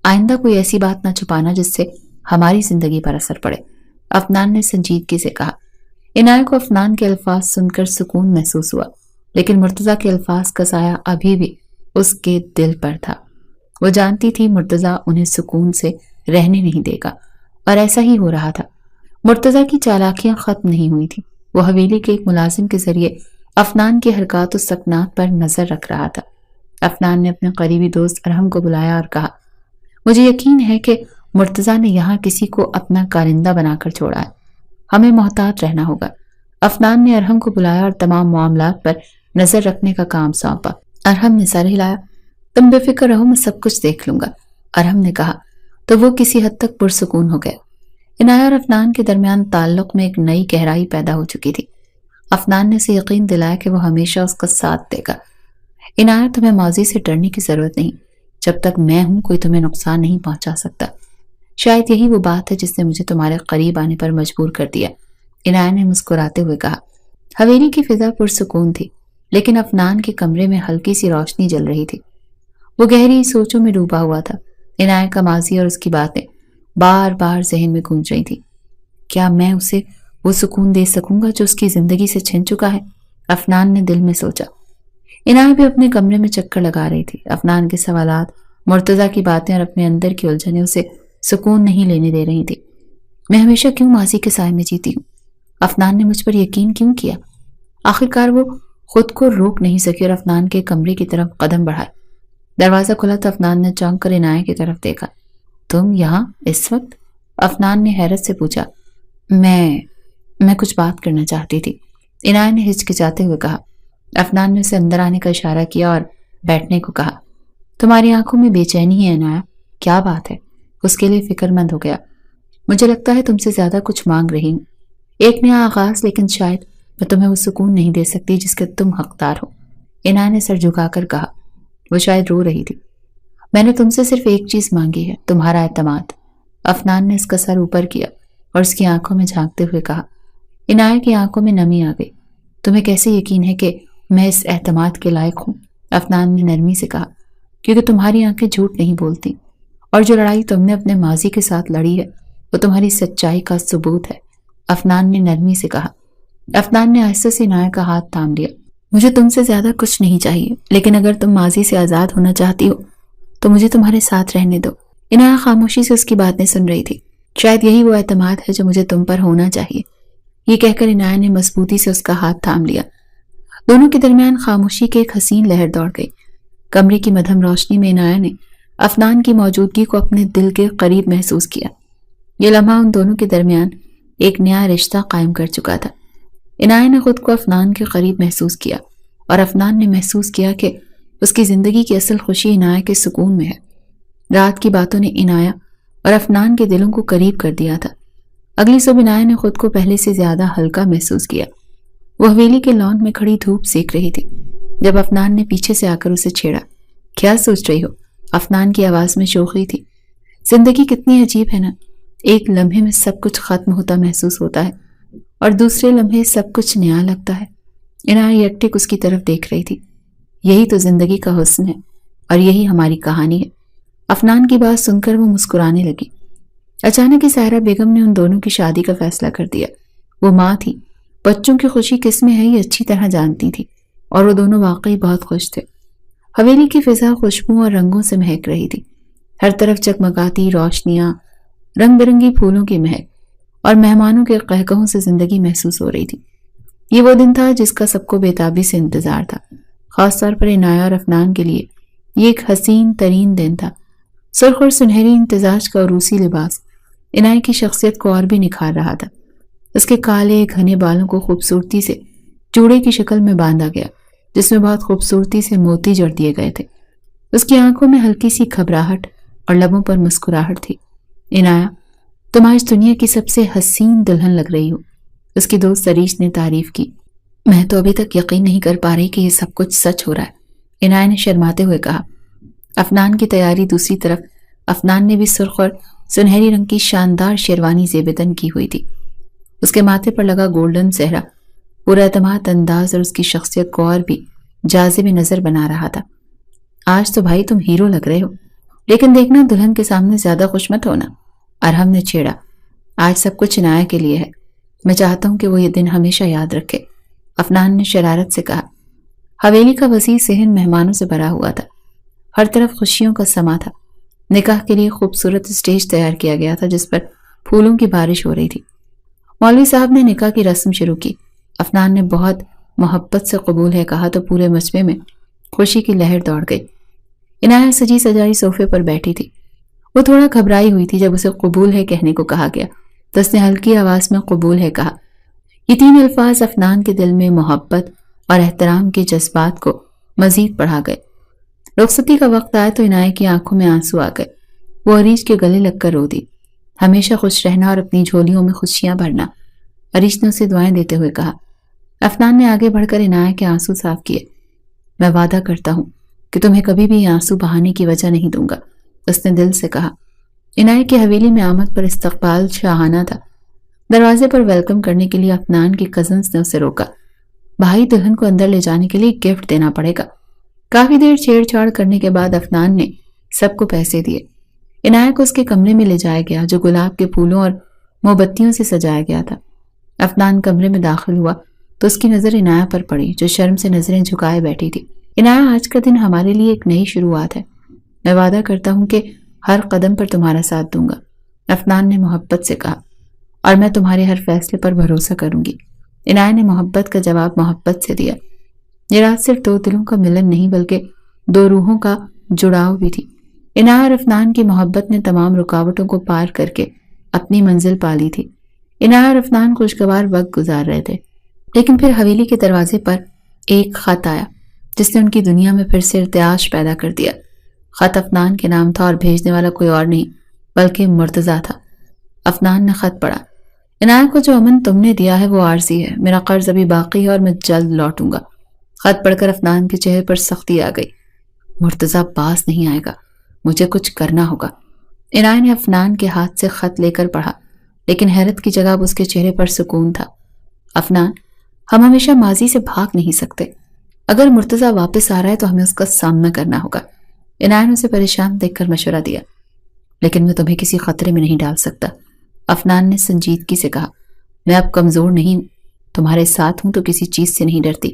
آئندہ کوئی ایسی بات نہ چھپانا جس سے ہماری زندگی پر اثر پڑے۔ افنان نے سنجیدگی سے کہا۔ عنایت کو افنان کے الفاظ سن کر سکون محسوس ہوا، لیکن مرتضیٰ کے الفاظ کا سایہ ابھی بھی اس کے دل پر تھا۔ وہ جانتی تھی مرتضیٰ انہیں سکون سے رہنے نہیں دے گا، اور ایسا ہی ہو رہا تھا۔ مرتضیٰ کی چالاکیاں ختم نہیں ہوئی تھیں۔ وہ حویلی کے ایک ملازم کے ذریعے افنان کی حرکات و سکنات پر نظر رکھ رہا تھا۔ افنان نے اپنے قریبی دوست ارحم کو بلایا اور کہا، مجھے یقین ہے کہ مرتضیٰ نے یہاں کسی کو اپنا کارندہ بنا کر چھوڑا ہے، ہمیں محتاط رہنا ہوگا۔ افنان نے ارحم کو بلایا اور تمام معاملات پر نظر رکھنے کا کام سونپا۔ ارحم نے سر ہلایا۔ تم بے فکر رہو، میں سب کچھ دیکھ لوں گا، ارحم نے کہا تو وہ کسی حد تک پرسکون ہو گیا۔ عنایت اور افنان کے درمیان تعلق میں ایک نئی گہرائی پیدا ہو چکی تھی۔ افنان نے اسے یقین دلایا کہ وہ ہمیشہ اس کا ساتھ دے گا۔ عنایت، تمہیں ماضی سے ڈرنے کی ضرورت نہیں، جب تک میں ہوں کوئی تمہیں نقصان نہیں پہنچا سکتا۔ شاید یہی وہ بات ہے جس نے مجھے تمہارے قریب آنے پر مجبور کر دیا، عنایت نے مسکراتے ہوئے کہا۔ حویلی کی فضا پرسکون تھی، لیکن افنان کے کمرے میں ہلکی سی روشنی جل رہی تھی۔ وہ گہری سوچوں میں ڈوبا ہوا تھا۔ عنایت کا ماضی اور اس کی باتیں بار بار ذہن میں گونج رہی تھی۔ کیا میں اسے وہ سکون دے سکوں گا جو اس کی زندگی سے چھن چکا ہے؟ افنان نے دل میں سوچا۔ عنایت بھی اپنے کمرے میں چکر لگا رہی تھی۔ افنان کے سوالات، مرتضیٰ کی باتیں اور اپنے اندر کی الجھنیں اسے سکون نہیں لینے دے رہی تھی۔ میں ہمیشہ کیوں ماضی کے سائے میں جیتی ہوں؟ افنان نے مجھ پر یقین کیوں کیا؟ آخرکار وہ خود کو روک نہیں سکی اور افنان کے کمرے کی طرف قدم بڑھائے۔ دروازہ کھلا تو افنان نے چونک کر عنایت کی طرف دیکھا۔ تم یہاں اس وقت؟ افنان نے حیرت سے پوچھا۔ میں کچھ بات کرنا چاہتی تھی، عنایت نے ہچکچاتے ہوئے کہا۔ افنان نے اسے اندر آنے کا اشارہ کیا اور بیٹھنے کو کہا۔ تمہاری آنکھوں میں بے چینی ہے عنایت، کیا بات ہے؟ اس کے لیے فکر مند ہو گیا۔ مجھے لگتا ہے تم سے زیادہ کچھ مانگ رہی ہوں، ایک نیا آغاز، لیکن شاید میں تمہیں وہ سکون نہیں دے سکتی جس کے تم حقدار ہو، عنایت نے سر جھکا کر کہا۔ وہ شاید رو رہی تھی۔ میں نے تم سے صرف ایک چیز مانگی ہے، تمہارا اعتماد۔ افنان نے اس کا سر اوپر کیا اور اس کی آنکھوں میں جھانکتے ہوئے کہا۔ عنایت کی آنکھوں میں نمی آ گئی۔ تمہیں کیسے یقین ہے کہ میں اس اعتماد کے لائق ہوں؟ افنان نے نرمی سے کہا۔ کیونکہ تمہاری آنکھیں جھوٹ نہیں بولتی، اور جو لڑائی تم نے اپنے ماضی کے ساتھ لڑی ہے وہ تمہاری سچائی کا ثبوت ہے، افنان نے نرمی سے کہا۔ افنان نے آہستہ سے عنایت کا ہاتھ تھام لیا۔ مجھے تم سے زیادہ کچھ نہیں چاہیے، لیکن اگر تم ماضی سے آزاد ہونا چاہتی ہو تو مجھے تمہارے ساتھ رہنے دو۔ عنایت خاموشی سے اس کی باتیں سن رہی تھی۔ شاید یہی وہ اعتماد ہے جو مجھے تم پر ہونا چاہیے، یہ کہہ کر عنایت نے مضبوطی سے اس کا ہاتھ تھام لیا۔ دونوں کے درمیان خاموشی کی ایک حسین لہر دوڑ گئی۔ کمرے کی مدھم روشنی میں عنایت نے افنان کی موجودگی کو اپنے دل کے قریب محسوس کیا۔ یہ لمحہ ان دونوں کے درمیان ایک نیا رشتہ قائم کر چکا تھا۔ عنایہ نے خود کو افنان کے قریب محسوس کیا اور افنان نے محسوس کیا کہ اس کی زندگی کی اصل خوشی عنایہ کے سکون میں ہے۔ رات کی باتوں نے عنایہ اور افنان کے دلوں کو قریب کر دیا تھا۔ اگلی صبح عنایہ نے خود کو پہلے سے زیادہ ہلکا محسوس کیا۔ وہ حویلی کے لان میں کھڑی دھوپ سیک رہی تھی جب افنان نے پیچھے سے آ کر اسے چھیڑا۔ کیا سوچ رہی ہو؟ افنان کی آواز میں شوخی تھی۔ زندگی کتنی عجیب ہے نا، ایک لمحے میں سب کچھ ختم ہوتا محسوس ہوتا ہے اور دوسرے لمحے سب کچھ نیا لگتا ہے۔ عنایہ یکٹک اس کی طرف دیکھ رہی تھی۔ یہی تو زندگی کا حسن ہے اور یہی ہماری کہانی ہے۔ افنان کی بات سن کر وہ مسکرانے لگی۔ اچانک ہی ساحرہ بیگم نے ان دونوں کی شادی کا فیصلہ کر دیا۔ وہ ماں تھی، بچوں کی خوشی کس میں ہے یہ اچھی طرح جانتی تھی اور وہ دونوں واقعی بہت خوش تھے۔ حویلی کی فضا خوشبو اور رنگوں سے مہک رہی تھی۔ ہر طرف جگمگاتی روشنیاں، رنگ برنگی پھولوں کی مہک اور مہمانوں کے قہقہوں سے زندگی محسوس ہو رہی تھی۔ یہ وہ دن تھا جس کا سب کو بے تابی سے انتظار تھا، خاص طور پر عنایہ اور افنان کے لیے یہ ایک حسین ترین دن تھا۔ سرخ اور سنہری امتزاج کا عروسی لباس عنایہ کی شخصیت کو اور بھی نکھار رہا تھا۔ اس کے کالے گھنے بالوں کو خوبصورتی سے چوڑے کی شکل میں باندھا گیا جس میں بہت خوبصورتی سے موتی جڑ دیے گئے تھے۔ اس کی آنکھوں میں ہلکی سی گھبراہٹ اور لبوں پر مسکراہٹ تھی۔ عنایہ، تم آج دنیا کی سب سے حسین دلہن لگ رہی ہو، اس کی دوست عریش نے تعریف کی۔ میں تو ابھی تک یقین نہیں کر پا رہی کہ یہ سب کچھ سچ ہو رہا ہے، عنایہ نے شرماتے ہوئے کہا۔ افنان کی تیاری دوسری طرف، افنان نے بھی سرخ اور سنہری رنگ کی شاندار شیروانی زیبدن کی ہوئی تھی۔ اس کے ماتھے پر لگا گولڈن صحرا پورا اعتماد انداز اور اس کی شخصیت کو اور بھی جاذب نظر بنا رہا تھا۔ آج تو بھائی تم ہیرو لگ رہے ہو، لیکن دیکھنا دلہن کے سامنے زیادہ خوش مت ہونا۔ ارحم نے چھیڑا۔ آج سب کچھ عنایہ کے لیے ہے، میں چاہتا ہوں کہ وہ یہ دن ہمیشہ یاد رکھے، افنان نے شرارت سے کہا۔ حویلی کا وسیع صحن مہمانوں سے بھرا ہوا تھا، ہر طرف خوشیوں کا سما تھا۔ نکاح کے لیے خوبصورت اسٹیج تیار کیا گیا تھا جس پر پھولوں کی بارش ہو رہی تھی۔ مولوی صاحب نے نکاح کی رسم شروع کی۔ افنان نے بہت محبت سے قبول ہے کہا تو پورے مجمع میں خوشی کی لہر دوڑ گئی۔ عنایہ سجی سجائی صوفے پر بیٹھی تھی۔ وہ تھوڑا گھبرائی ہوئی تھی۔ جب اسے قبول ہے کہنے کو کہا گیا تو اس نے ہلکی آواز میں قبول ہے کہا۔ یہ تین الفاظ افنان کے دل میں محبت اور احترام کے جذبات کو مزید بڑھا گئے۔ رخصتی کا وقت آیا تو عنایہ کی آنکھوں میں آنسو آ گئے۔ وہ عریش کے گلے لگ کر رو دی۔ ہمیشہ خوش رہنا اور اپنی جھولیوں میں خوشیاں بھرنا، عریش نے اسے دعائیں دیتے ہوئے کہا۔ افنان نے آگے بڑھ کر عنایہ کے آنسو صاف کیے۔ میں وعدہ کرتا ہوں کہ تمہیں کبھی بھی یہ آنسو بہانے کی وجہ نہیں دوں گا، اس نے دل سے کہا۔ عنایہ کی حویلی میں آمد پر استقبال شاہانہ تھا۔ دروازے پر ویلکم کرنے کے لیے افنان کی کزنز نے اسے روکا۔ بھائی، دلہن کو اندر لے جانے کے لیے گفٹ دینا پڑے گا۔ کافی دیر چھیڑ چھاڑ کرنے کے بعد افنان نے سب کو پیسے دیے۔ عنایہ کو اس کے کمرے میں لے جایا گیا جو گلاب کے پھولوں اور موم بتیوں سے سجایا گیا تھا۔ افنان کمرے میں داخل ہوا تو اس کی نظر عنایہ پر پڑی جو شرم سے نظریں جھکائے بیٹھی تھی۔ عنایہ، آج کا دن ہمارے لیے ایک نئی شروعات ہے، میں وعدہ کرتا ہوں کہ ہر قدم پر تمہارا ساتھ دوں گا، افنان نے محبت سے کہا، اور میں تمہارے ہر فیصلے پر بھروسہ کروں گی۔ عنایہ نے محبت کا جواب محبت سے دیا۔ یہ رات صرف دو دلوں کا ملن نہیں بلکہ دو روحوں کا جڑاؤ بھی تھی۔ عنایہ اور افنان کی محبت نے تمام رکاوٹوں کو پار کر کے اپنی منزل پا لی تھی۔ عنایہ اور افنان خوشگوار وقت گزار رہے تھے، لیکن پھر حویلی کے دروازے پر ایک خط آیا جس نے ان کی دنیا میں پھر سے ارتعاش پیدا کر دیا۔ خط افنان کے نام تھا اور بھیجنے والا کوئی اور نہیں بلکہ مرتضیٰ تھا۔ افنان نے خط پڑھا۔ عنایہ کو جو امن تم نے دیا ہے وہ عارضی ہے، میرا قرض ابھی باقی ہے اور میں جلد لوٹوں گا۔ خط پڑھ کر افنان کے چہرے پر سختی آ گئی۔ مرتضیٰ باز نہیں آئے گا، مجھے کچھ کرنا ہوگا۔ عنایہ نے افنان کے ہاتھ سے خط لے کر پڑھا، لیکن حیرت کی جگہ اس کے چہرے پر سکون تھا۔ افنان، ہم ہمیشہ ماضی سے بھاگ نہیں سکتے، اگر مرتضیٰ واپس آ رہا ہے تو ہمیں اس کا سامنا کرنا ہوگا۔ عنایہ نے اسے پریشان دیکھ کر مشورہ دیا۔ لیکن میں تمہیں کسی خطرے میں نہیں ڈال سکتا، افنان نے سنجیدگی سے کہا۔ میں اب کمزور نہیں، تمہارے ساتھ ہوں تو کسی چیز سے نہیں ڈرتی،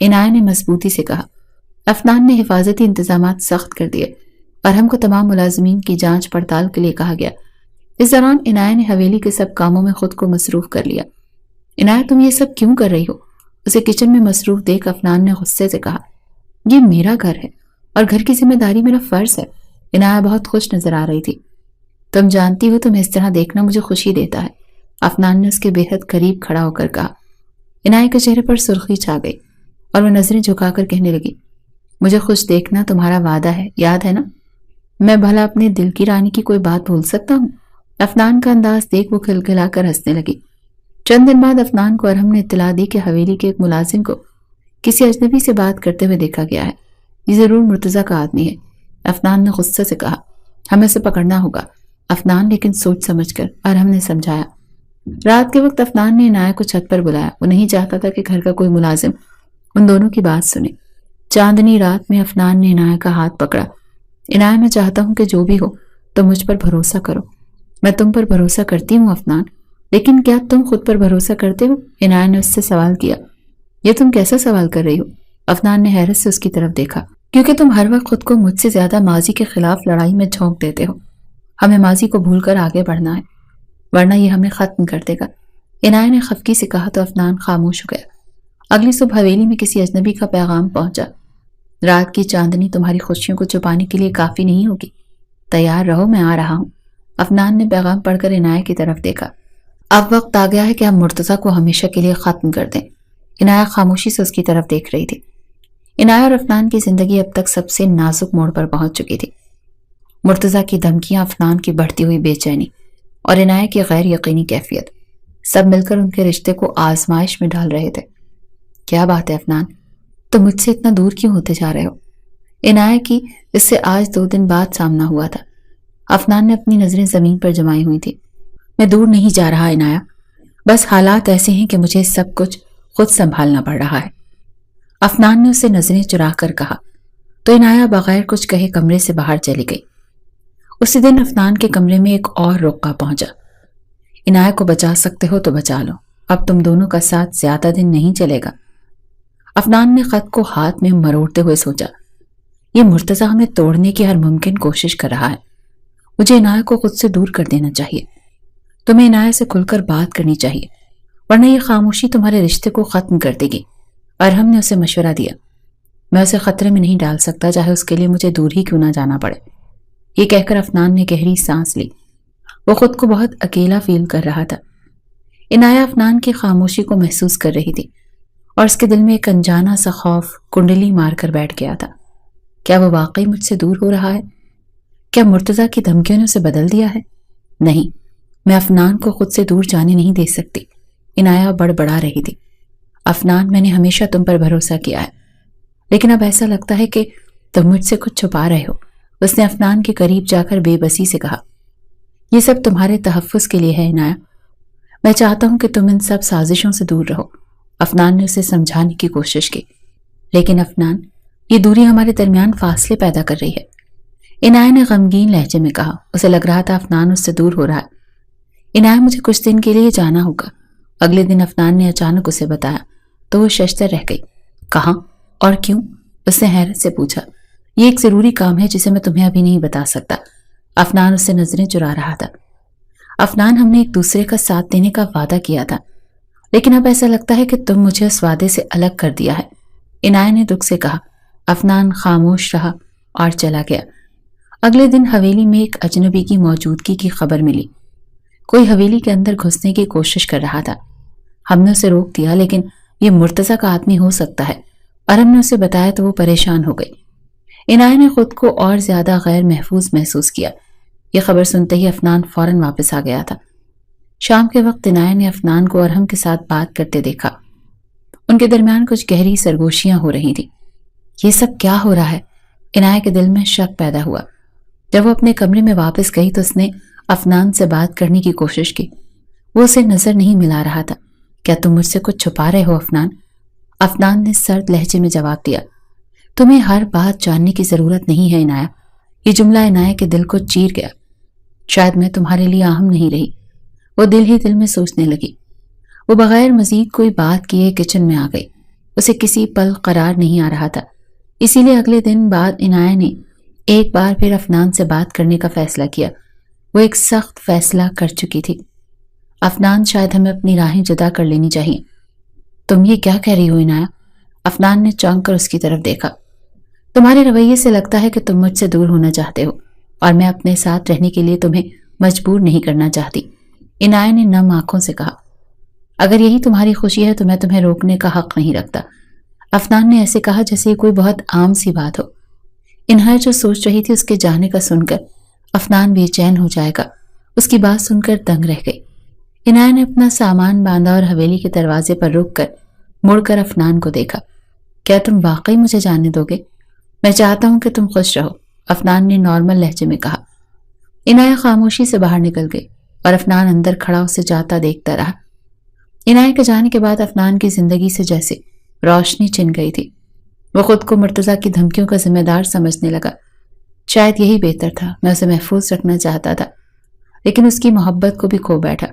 عنایہ نے مضبوطی سے کہا۔ افنان نے حفاظتی انتظامات سخت کر دیے اور ہم کو تمام ملازمین کی جانچ پڑتال کے لیے کہا گیا۔ اس دوران عنایہ نے حویلی کے سب کاموں میں خود کو مصروف کر لیا۔ عنایہ، تم یہ سب کیوں کر رہی ہو؟ اسے کچن میں مصروف دیکھ افنان نے غصے سے کہا۔ یہ میرا گھر ہے اور گھر کی ذمہ داری میرا فرض ہے۔ عنایہ بہت خوش نظر آ رہی تھی۔ تم جانتی ہو تمہیں اس طرح دیکھنا مجھے خوشی دیتا ہے، افنان نے اس کے بے حد قریب کھڑا ہو کر کہا۔ عنایت کے چہرے پر سرخی چھا گئی اور وہ نظریں جھکا کر کہنے لگی، مجھے خوش دیکھنا تمہارا وعدہ ہے، یاد ہے نا؟ میں بھلا اپنے دل کی رانی کی کوئی بات بھول سکتا ہوں؟ افنان کا انداز دیکھ وہ کھلکھلا کر ہنسنے لگی۔ چند دن بعد افنان کو ارحم نے اطلاع دی کہ حویلی کے ایک ملازم کو کسی اجنبی سے بات کرتے ہوئے دیکھا گیا ہے، یہ ضرور مرتضیٰ کا آدمی ہے۔ افنان نے غصے سے کہا، ہمیں اسے پکڑنا ہوگا۔ افنان لیکن سوچ سمجھ کر ارحم نے سمجھایا۔ رات کے وقت افنان نے عنایت کو چھت پر بلایا، وہ نہیں چاہتا تھا کہ گھر کا کوئی ملازم ان دونوں کی بات سنے۔ چاندنی رات میں افنان نے عنایت کا ہاتھ پکڑا۔ عنایت، میں چاہتا ہوں کہ جو بھی ہو تم مجھ پر بھروسہ کرو۔ میں تم پر بھروسہ کرتی ہوں افنان، لیکن کیا تم خود پر بھروسہ کرتے ہو؟ عنایت نے اس سے سوال کیا۔ یہ تم کیسا سوال کر رہی ہو؟ افنان نے حیرت سے اس کی طرف دیکھا۔ کیونکہ تم ہر وقت خود کو مجھ سے زیادہ ماضی کے خلاف لڑائی میں جھونک دیتے ہو۔ ہمیں ماضی کو بھول کر آگے بڑھنا ہے، ورنہ یہ ہمیں ختم کر دے گا۔ عنایت نے خفگی سے کہا تو افنان خاموش ہو گیا۔ اگلی صبح حویلی میں کسی اجنبی کا پیغام پہنچا، رات کی چاندنی تمہاری خوشیوں کو چھپانے کے لیے کافی نہیں ہوگی، تیار رہو، میں آ رہا ہوں۔ افنان نے پیغام پڑھ کر عنایت کی طرف دیکھا۔ اب وقت آ گیا ہے کہ ہم مرتضیٰ کو ہمیشہ کے لیے ختم کر دیں۔ عنایت خاموشی سے اس کی طرف دیکھ رہی تھی۔ عنایت اور افنان کی زندگی اب تک سب سے نازک موڑ پر پہنچ چکی تھی۔ مرتضیٰ کی دھمکیاں، افنان کی بڑھتی ہوئی بے چینی اور عنایت کی غیر یقینی کیفیت، سب مل کر ان کے رشتے کو آزمائش میں ڈال رہے تھے۔ کیا بات ہے افنان، تم مجھ سے اتنا دور کیوں ہوتے جا رہے ہو؟ عنایت کی اس سے آج 2 دن بعد سامنا ہوا تھا۔ افنان نے اپنی نظریں زمین پر جمائی ہوئی تھی۔ میں دور نہیں جا رہا عنایت، بس حالات ایسے ہیں کہ مجھے سب کچھ خود سنبھالنا پڑ رہا ہے۔ افنان نے اسے نظریں چرا کر کہا تو عنایت بغیر کچھ کہے کمرے سے باہر چلی گئی۔ اسی دن افنان کے کمرے میں ایک اور رقہ پہنچا۔ عنایت کو بچا سکتے ہو تو بچا لو، اب تم دونوں کا ساتھ زیادہ دن نہیں چلے گا۔ افنان نے خط کو ہاتھ میں مروڑتے ہوئے سوچا، یہ مرتضیٰ ہمیں توڑنے کی ہر ممکن کوشش کر رہا ہے، مجھے عنایت کو خود سے دور کر دینا چاہیے۔ تمہیں عنایت سے کھل کر بات کرنی چاہیے، ورنہ یہ خاموشی تمہارے رشتے کو ختم کر دے گی۔ ارحم نے اسے مشورہ دیا۔ میں اسے خطرے میں نہیں ڈال سکتا، چاہے اس کے لیے مجھے دور ہی کیوں نہ جانا پڑے۔ یہ کہہ کر افنان نے گہری سانس لی، وہ خود کو بہت اکیلا فیل کر رہا تھا۔ عنایت افنان کی خاموشی کو محسوس کر رہی تھی اور اس کے دل میں ایک انجانا سا خوف کنڈلی مار کر بیٹھ گیا تھا۔ کیا وہ واقعی مجھ سے دور ہو رہا ہے؟ کیا مرتضیٰ کی دھمکیوں نے اسے بدل دیا ہے؟ نہیں، میں افنان کو خود سے دور جانے نہیں دے سکتی۔ عنایت بڑبڑا رہی تھی۔ افنان، میں نے ہمیشہ تم پر بھروسہ کیا ہے، لیکن اب ایسا لگتا ہے کہ تم مجھ سے کچھ چھپا رہے ہو۔ اس نے افنان کے قریب جا کر بے بسی سے کہا، یہ سب تمہارے تحفظ کے لیے ہے عنایت، میں چاہتا ہوں کہ تم ان سب سازشوں سے دور رہو۔ افنان نے اسے سمجھانے کی کوشش کی، لیکن افنان، یہ دوری ہمارے درمیان فاصلے پیدا کر رہی ہے۔ عنایت نے غمگین لہجے میں کہا، اسے لگ رہا تھا افنان اس سے دور ہو رہا ہے۔ عنایت، مجھے کچھ دن کے لیے جانا ہوگا۔ اگلے دن افنان نے اچانک اسے بتایا تو وہ ششدر رہ گئی۔ کہاں اور کیوں؟ اس نے حیرت سے پوچھا۔ یہ ایک ضروری کام ہے جسے میں تمہیں ابھی نہیں بتا سکتا۔ افنان اس سے نظریں چرا رہا تھا۔ افنان، ہم نے ایک دوسرے کا ساتھ دینے کا وعدہ کیا تھا، لیکن اب ایسا لگتا ہے کہ تم مجھے اس وعدے سے الگ کر دیا ہے۔ عنایت نے دکھ سے کہا۔ افنان خاموش رہا اور چلا گیا۔ اگلے دن حویلی میں ایک اجنبی کی موجودگی کی خبر ملی۔ کوئی حویلی کے اندر گھسنے کی کوشش کر رہا تھا۔ ہم نے اسے روک دیا، لیکن یہ مرتضیٰ کا آدمی ہو سکتا ہے، اور ہم نے اسے بتایا تو وہ پریشان ہو گئی۔ عنایت نے خود کو اور زیادہ غیر محفوظ محسوس کیا۔ یہ خبر سنتے ہی افنان فوراً واپس آ گیا تھا۔ شام کے وقت عنایت نے افنان کو ارحم کے ساتھ بات کرتے دیکھا۔ ان کے درمیان کچھ گہری سرگوشیاں ہو رہی تھیں۔ یہ سب کیا ہو رہا ہے؟ عنایت کے دل میں شک پیدا ہوا۔ جب وہ اپنے کمرے میں واپس گئی تو اس نے افنان سے بات کرنے کی کوشش کی۔ وہ اسے نظر نہیں ملا رہا تھا۔ کیا تم مجھ سے کچھ چھپا رہے ہو افنان؟ افنان نے سرد لہجے میں جواب دیا، تمہیں ہر بات جاننے کی ضرورت نہیں ہے عنایت۔ یہ جملہ عنایت کے دل کو چیر گیا۔ شاید میں تمہارے لیے اہم نہیں رہی۔ وہ دل ہی دل میں سوچنے لگی۔ وہ بغیر مزید کوئی بات کیے کچن میں آ گئی۔ اسے کسی پل قرار نہیں آ رہا تھا، اسی لیے اگلے دن بعد عنایت نے ایک بار پھر افنان سے بات کرنے کا فیصلہ کیا۔ وہ ایک سخت فیصلہ کر چکی تھی۔ افنان، شاید ہمیں اپنی راہیں جدا کر لینی چاہیے۔ تم یہ کیا کہہ رہی ہو عنایت؟ افنان نے چونک کر اس کی طرف دیکھا۔ تمہارے رویے سے لگتا ہے کہ تم مجھ سے دور ہونا چاہتے ہو، اور میں اپنے ساتھ رہنے کے لیے تمہیں مجبور نہیں کرنا چاہتی۔ عنایہ نے نم آنکھوں سے کہا۔ اگر یہی تمہاری خوشی ہے تو میں تمہیں روکنے کا حق نہیں رکھتا۔ افنان نے ایسے کہا جیسے یہ کوئی بہت عام سی بات ہو۔ عنایہ جو سوچ رہی تھی اس کے جانے کا سن کر افنان بے چین ہو جائے گا، اس کی بات سن کر دنگ رہ گئی۔ عنایہ نے اپنا سامان باندھا اور حویلی کے دروازے پر رک کر مڑ کر افنان کو دیکھا۔ کیا تم واقعی مجھے جانے دو گے؟ میں چاہتا ہوں کہ تم خوش رہو، افنان نے نارمل لہجے میں کہا۔ عنایہ خاموشی سے باہر نکل گئی اور افنان اندر کھڑا اسے جاتا دیکھتا رہا۔ عنایہ کے جانے کے بعد افنان کی زندگی سے جیسے روشنی چھن گئی تھی۔ وہ خود کو مرتضیٰ کی دھمکیوں کا ذمہ دار سمجھنے لگا۔ شاید یہی بہتر تھا، میں اسے محفوظ رکھنا چاہتا تھا لیکن اس کی محبت کو بھی کھو بیٹھا،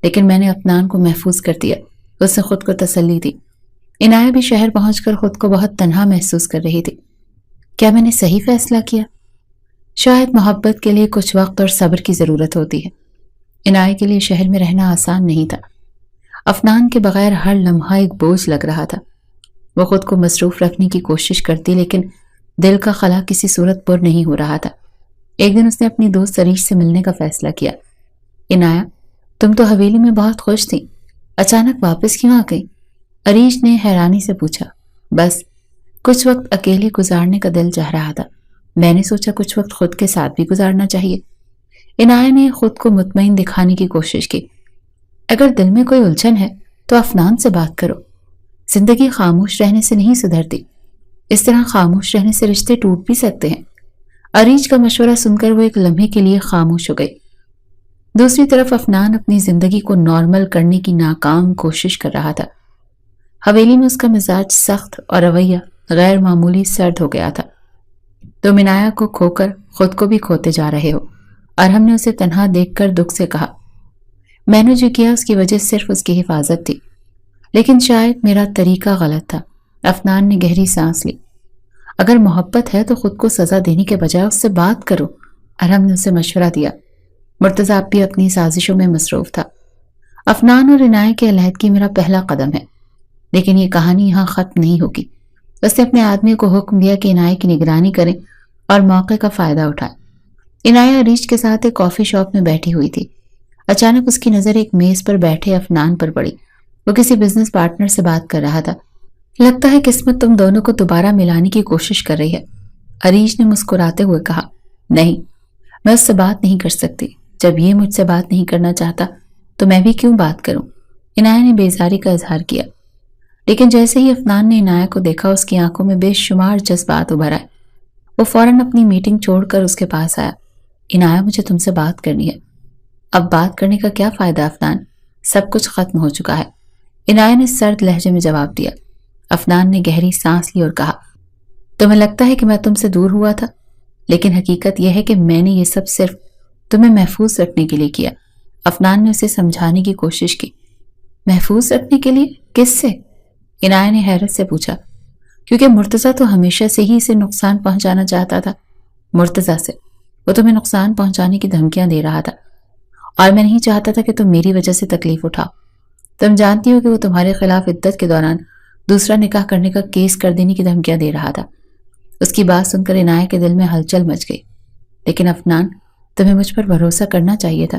لیکن میں نے افنان کو محفوظ کر دیا، اس سے خود کو تسلی دی۔ عنایہ بھی شہر پہنچ کر خود کو بہت تنہا محسوس کر رہی تھی۔ کیا میں نے صحیح فیصلہ کیا؟ شاید محبت کے لیے کچھ وقت اور صبر کی ضرورت ہوتی ہے۔ عنایہ کے لیے شہر میں رہنا آسان نہیں تھا۔ افنان کے بغیر ہر لمحہ ایک بوجھ لگ رہا تھا۔ وہ خود کو مصروف رکھنے کی کوشش کرتی لیکن دل کا خلا کسی صورت پر نہیں ہو رہا تھا۔ ایک دن اس نے اپنی دوست عریش سے ملنے کا فیصلہ کیا۔ عنایہ، تم تو حویلی میں بہت خوش تھی، اچانک واپس کیوں آ گئی؟ عریش نے حیرانی سے پوچھا۔ بس کچھ وقت اکیلے گزارنے کا دل چاہ رہا تھا، میں نے سوچا کچھ وقت خود کے ساتھ بھی گزارنا چاہیے۔ عنایہ نے خود کو مطمئن دکھانے کی کوشش کی۔ اگر دل میں کوئی الجھن ہے تو افنان سے بات کرو، زندگی خاموش رہنے سے نہیں سدھرتی، اس طرح خاموش رہنے سے رشتے ٹوٹ بھی سکتے ہیں۔ عریش کا مشورہ سن کر وہ ایک لمحے کے لیے خاموش ہو گئی۔ دوسری طرف افنان اپنی زندگی کو نارمل کرنے کی ناکام کوشش کر رہا تھا۔ حویلی میں اس کا مزاج سخت اور رویہ غیر معمولی سرد ہو گیا تھا۔ تم عنایہ کو کھو کر خود کو بھی کھوتے جا رہے ہو، اور ہم نے اسے تنہا دیکھ کر دکھ سے کہا۔ میں نے جو کیا اس کی وجہ صرف اس کی حفاظت تھی، لیکن شاید میرا طریقہ غلط تھا۔ افنان نے گہری سانس لی۔ اگر محبت ہے تو خود کو سزا دینے کے بجائے اس سے بات کرو، ارحم نے اسے مشورہ دیا۔ مرتضیٰ اب بھی اپنی سازشوں میں مصروف تھا۔ افنان اور عنایہ کی علیحدگی میرا پہلا قدم ہے، لیکن یہ کہانی یہاں ختم نہیں ہوگی۔ اس نے اپنے آدمی کو حکم دیا کہ عنایہ کی نگرانی کریں اور موقع کا فائدہ اٹھائیں۔ عنایہ عریش کے ساتھ ایک کافی شاپ میں بیٹھی ہوئی تھی۔ اچانک اس کی نظر ایک میز پر بیٹھے افنان پر پڑی۔ وہ کسی بزنس پارٹنر سے بات کر رہا تھا۔ لگتا ہے قسمت تم دونوں کو دوبارہ ملانے کی کوشش کر رہی ہے، عریش نے مسکراتے ہوئے کہا۔ نہیں، میں اس سے بات نہیں کر سکتی، جب یہ مجھ سے بات نہیں کرنا چاہتا تو میں بھی کیوں بات کروں؟ عنایہ نے بیزاری کا اظہار کیا، لیکن جیسے ہی افنان نے عنایہ کو دیکھا اس کی آنکھوں میں بے شمار جذبات ابھر آئے۔ وہ فوراً اپنی میٹنگ چھوڑ کر اس کے پاس آیا۔ عنایہ، مجھے تم سے بات کرنی ہے۔ اب بات کرنے کا کیا فائدہ افنان، سب کچھ ختم ہو چکا ہے، عنایہ نے سرد لہجے میں جواب دیا۔ افنان نے گہری سانس لی اور کہا، تمہیں لگتا ہے کہ میں تم سے دور ہوا تھا، لیکن حقیقت یہ ہے کہ میں نے یہ سب صرف تمہیں محفوظ رکھنے کے لیے کیا۔ افنان نے اسے سمجھانے کی کوشش کی۔ محفوظ رکھنے کے لیے؟ کس سے؟ عنایہ نے حیرت سے پوچھا۔ کیونکہ مرتضیٰ تو ہمیشہ سے ہی اسے نقصان پہنچانا چاہتا تھا۔ مرتضیٰ سے؟ وہ تمہیں نقصان پہنچانے کی دھمکیاں دے رہا تھا، اور میں نہیں چاہتا تھا کہ تم میری وجہ سے تکلیف اٹھاؤ۔ تم جانتی ہو کہ وہ تمہارے خلاف عدت کے دوران دوسرا نکاح کرنے کا کیس کر دینے کی دھمکیاں دے رہا تھا۔ اس کی بات سن کر عنایہ کے دل میں ہلچل مچ گئی۔ لیکن افنان، تمہیں مجھ پر بھروسہ کرنا چاہیے تھا،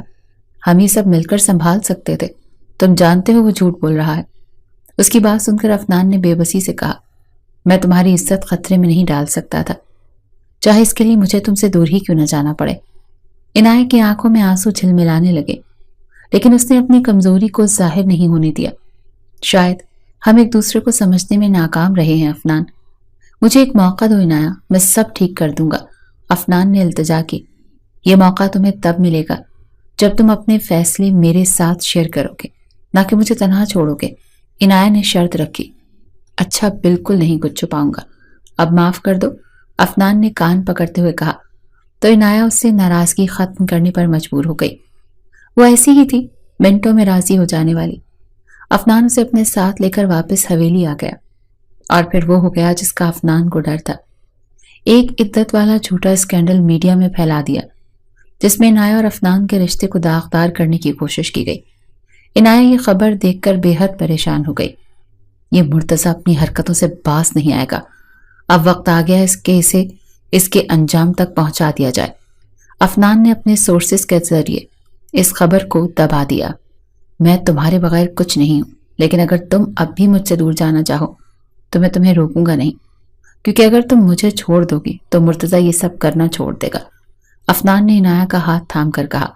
ہم یہ سب مل کر سنبھال سکتے تھے۔ تم جانتے ہو وہ جھوٹ بول رہا ہے۔ اس کی بات سن کر افنان نے بے بسی سے کہا، میں تمہاری عزت خطرے میں نہیں ڈال سکتا تھا، چاہے اس کے لیے مجھے تم سے دور ہی کیوں نہ جانا پڑے۔ عنایہ کی آنکھوں میں آنسو جھلملانے لگے، لیکن اس نے اپنی کمزوری کو ظاہر نہیں ہونے دیا۔ شاید ہم ایک دوسرے کو سمجھنے میں ناکام رہے ہیں افنان، مجھے ایک موقع دو عنایہ، میں سب ٹھیک کر دوں گا۔ افنان نے التجا کی۔ یہ موقع تمہیں تب ملے گا جب تم اپنے فیصلے میرے ساتھ شیئر کرو گے، نہ کہ مجھے تنہا چھوڑو گے، عنایہ نے شرط رکھی۔ اچھا، بالکل نہیں کچھ چھپاؤں گا، اب معاف کر دو، افنان نے کان پکڑتے ہوئے کہا۔ تو عنایہ اس سے ناراضگی ختم کرنے پر مجبور ہو گئی۔ وہ ایسی ہی تھی، منٹوں میں راضی ہو جانے والی۔ افنان اسے اپنے ساتھ لے کر واپس حویلی آ گیا، اور پھر وہ ہو گیا جس کا افنان کو ڈر تھا۔ ایک عدت والا جھوٹا اسکینڈل میڈیا میں پھیلا دیا، جس میں عنایہ اور افنان کے رشتے کو داغدار کرنے کی کوشش کی گئی۔ عنایہ یہ خبر دیکھ کر بے حد پریشان ہو گئی۔ یہ مرتضیٰ اپنی حرکتوں سے باز نہیں آئے گا، اب وقت آ گیا اسے اس کے انجام تک پہنچا دیا جائے۔ افنان نے اپنے سورسز کے ذریعے اس خبر کو دبا دیا۔ میں تمہارے بغیر کچھ نہیں ہوں، لیکن اگر تم اب بھی مجھ سے دور جانا چاہو تو میں تمہیں روکوں گا نہیں، کیونکہ اگر تم مجھے چھوڑ دو گی تو مرتضیٰ یہ سب کرنا چھوڑ دے گا۔ افنان نے عنایہ کا ہاتھ تھام کر کہا۔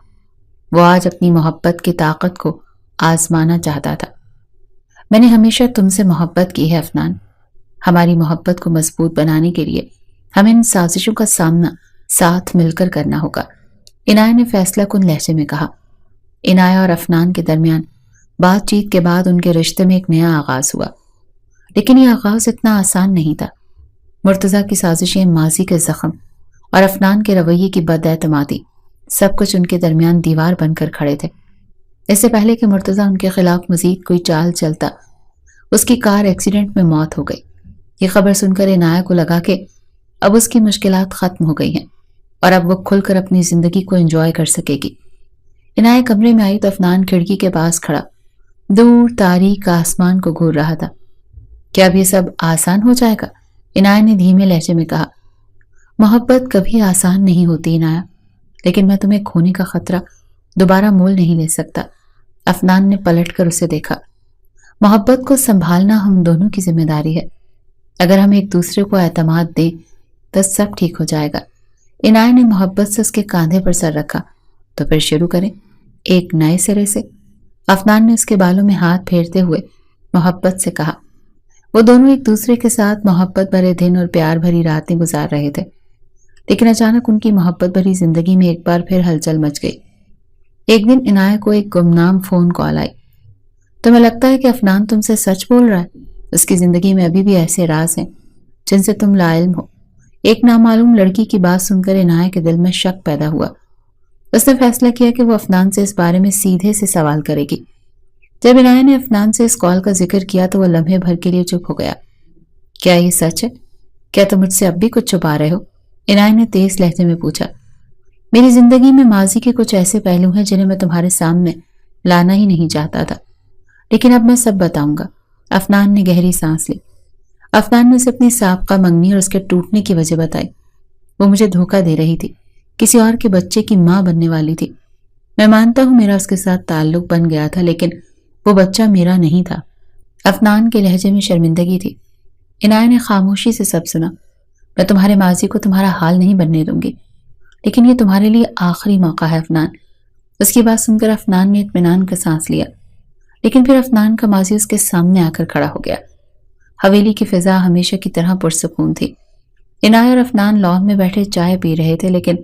وہ آج اپنی محبت کی طاقت کو آزمانا چاہتا تھا۔ میں نے ہمیشہ تم سے محبت کی ہے افنان۔ ہماری محبت کو مضبوط بنانے کے لیے ہمیں ان سازشوں کا سامنا ساتھ مل کر کرنا ہوگا، عنایہ نے فیصلہ کن لہجے میں کہا۔ عنایہ اور افنان کے درمیان بات چیت کے بعد ان کے رشتے میں ایک نیا آغاز ہوا، لیکن یہ آغاز اتنا آسان نہیں تھا۔ مرتضیٰ کی سازشیں، ماضی کے زخم اور افنان کے رویے کی بد اعتمادی، سب کچھ ان کے درمیان دیوار بن کر کھڑے تھے۔ اس سے پہلے کہ مرتضیٰ ان کے خلاف مزید کوئی چال چلتا، اس کی کار ایکسیڈنٹ میں موت ہو گئی۔ یہ خبر سن کر عنایہ کو لگا کہ اب اس کی مشکلات ختم ہو گئی ہیں اور اب وہ کھل کر اپنی زندگی کو انجوائے کر سکے گی۔ عنایہ کمرے میں آئی تو افنان کھڑکی کے پاس کھڑا دور تاریک آسمان کو گھور رہا تھا۔ کیا اب یہ سب آسان ہو جائے گا؟ عنایہ نے دھیمے لہجے میں کہا۔ محبت کبھی آسان نہیں ہوتی عنایہ، لیکن میں تمہیں کھونے کا خطرہ دوبارہ مول نہیں لے سکتا۔ افنان نے پلٹ کر اسے دیکھا۔ محبت کو سنبھالنا ہم دونوں کی ذمہ داری ہے۔ اگر ہم ایک دوسرے کو اعتماد دیں تو سب ٹھیک ہو جائے گا۔ عنایہ نے محبت سے اس کے کاندھے پر سر رکھا۔ تو پھر شروع کریں ایک نئے سرے سے۔ افنان نے اس کے بالوں میں ہاتھ پھیرتے ہوئے محبت سے کہا۔ وہ دونوں ایک دوسرے کے ساتھ محبت بھرے دن اور پیار بھری راتیں گزار رہے تھے، لیکن اچانک ان کی محبت بھری زندگی میں ایک بار پھر ہلچل مچ گئی۔ ایک دن عنایہ کو ایک گمنام فون کال آئی۔ تمہیں لگتا ہے کہ افنان تم سے سچ بول رہا ہے؟ اس کی زندگی میں ابھی بھی ایسے راز ہیں جن سے تم لا علم ہو۔ ایک نامعلوم لڑکی کی بات سن کر عنایہ کے دل میں شک پیدا ہوا۔ اس نے فیصلہ کیا کہ وہ افنان سے اس بارے میں سیدھے سے سوال کرے گی۔ جب عنایہ نے افنان سے اس کال کا ذکر کیا تو وہ لمحے بھر کے لیے چپ ہو گیا۔ کیا یہ سچ ہے؟ کیا تم مجھ سے اب بھی کچھ چھپا رہے ہو؟ عنایہ نے تیز لہجے میں پوچھا۔ میری زندگی میں ماضی کے کچھ ایسے پہلو ہیں جنہیں میں تمہارے سامنے لانا ہی نہیں چاہتا تھا، لیکن اب میں سب بتاؤں گا۔ افنان نے گہری سانس لی۔ افنان نے اسے اپنی سابقہ منگنی اور اس کے ٹوٹنے کی وجہ بتائی۔ وہ مجھے دھوکہ دے رہی تھی، کسی اور کے بچے کی ماں بننے والی تھی۔ میں مانتا ہوں میرا اس کے ساتھ تعلق بن گیا تھا، لیکن وہ بچہ میرا نہیں تھا۔ افنان کے لہجے میں شرمندگی تھی۔ عنایہ نے خاموشی سے سب سنا۔ میں تمہارے ماضی کو تمہارا حال نہیں بننے دوں گی، لیکن یہ تمہارے لیے آخری موقع ہے افنان۔ اس کی بات سن کر افنان نے اطمینان کا سانس لیا، لیکن پھر افنان کا ماضی اس کے سامنے آ کر کھڑا ہو گیا۔ حویلی کی فضا ہمیشہ کی طرح پرسکون تھی۔ عنایہ اور افنان لان میں بیٹھے چائے پی رہے تھے، لیکن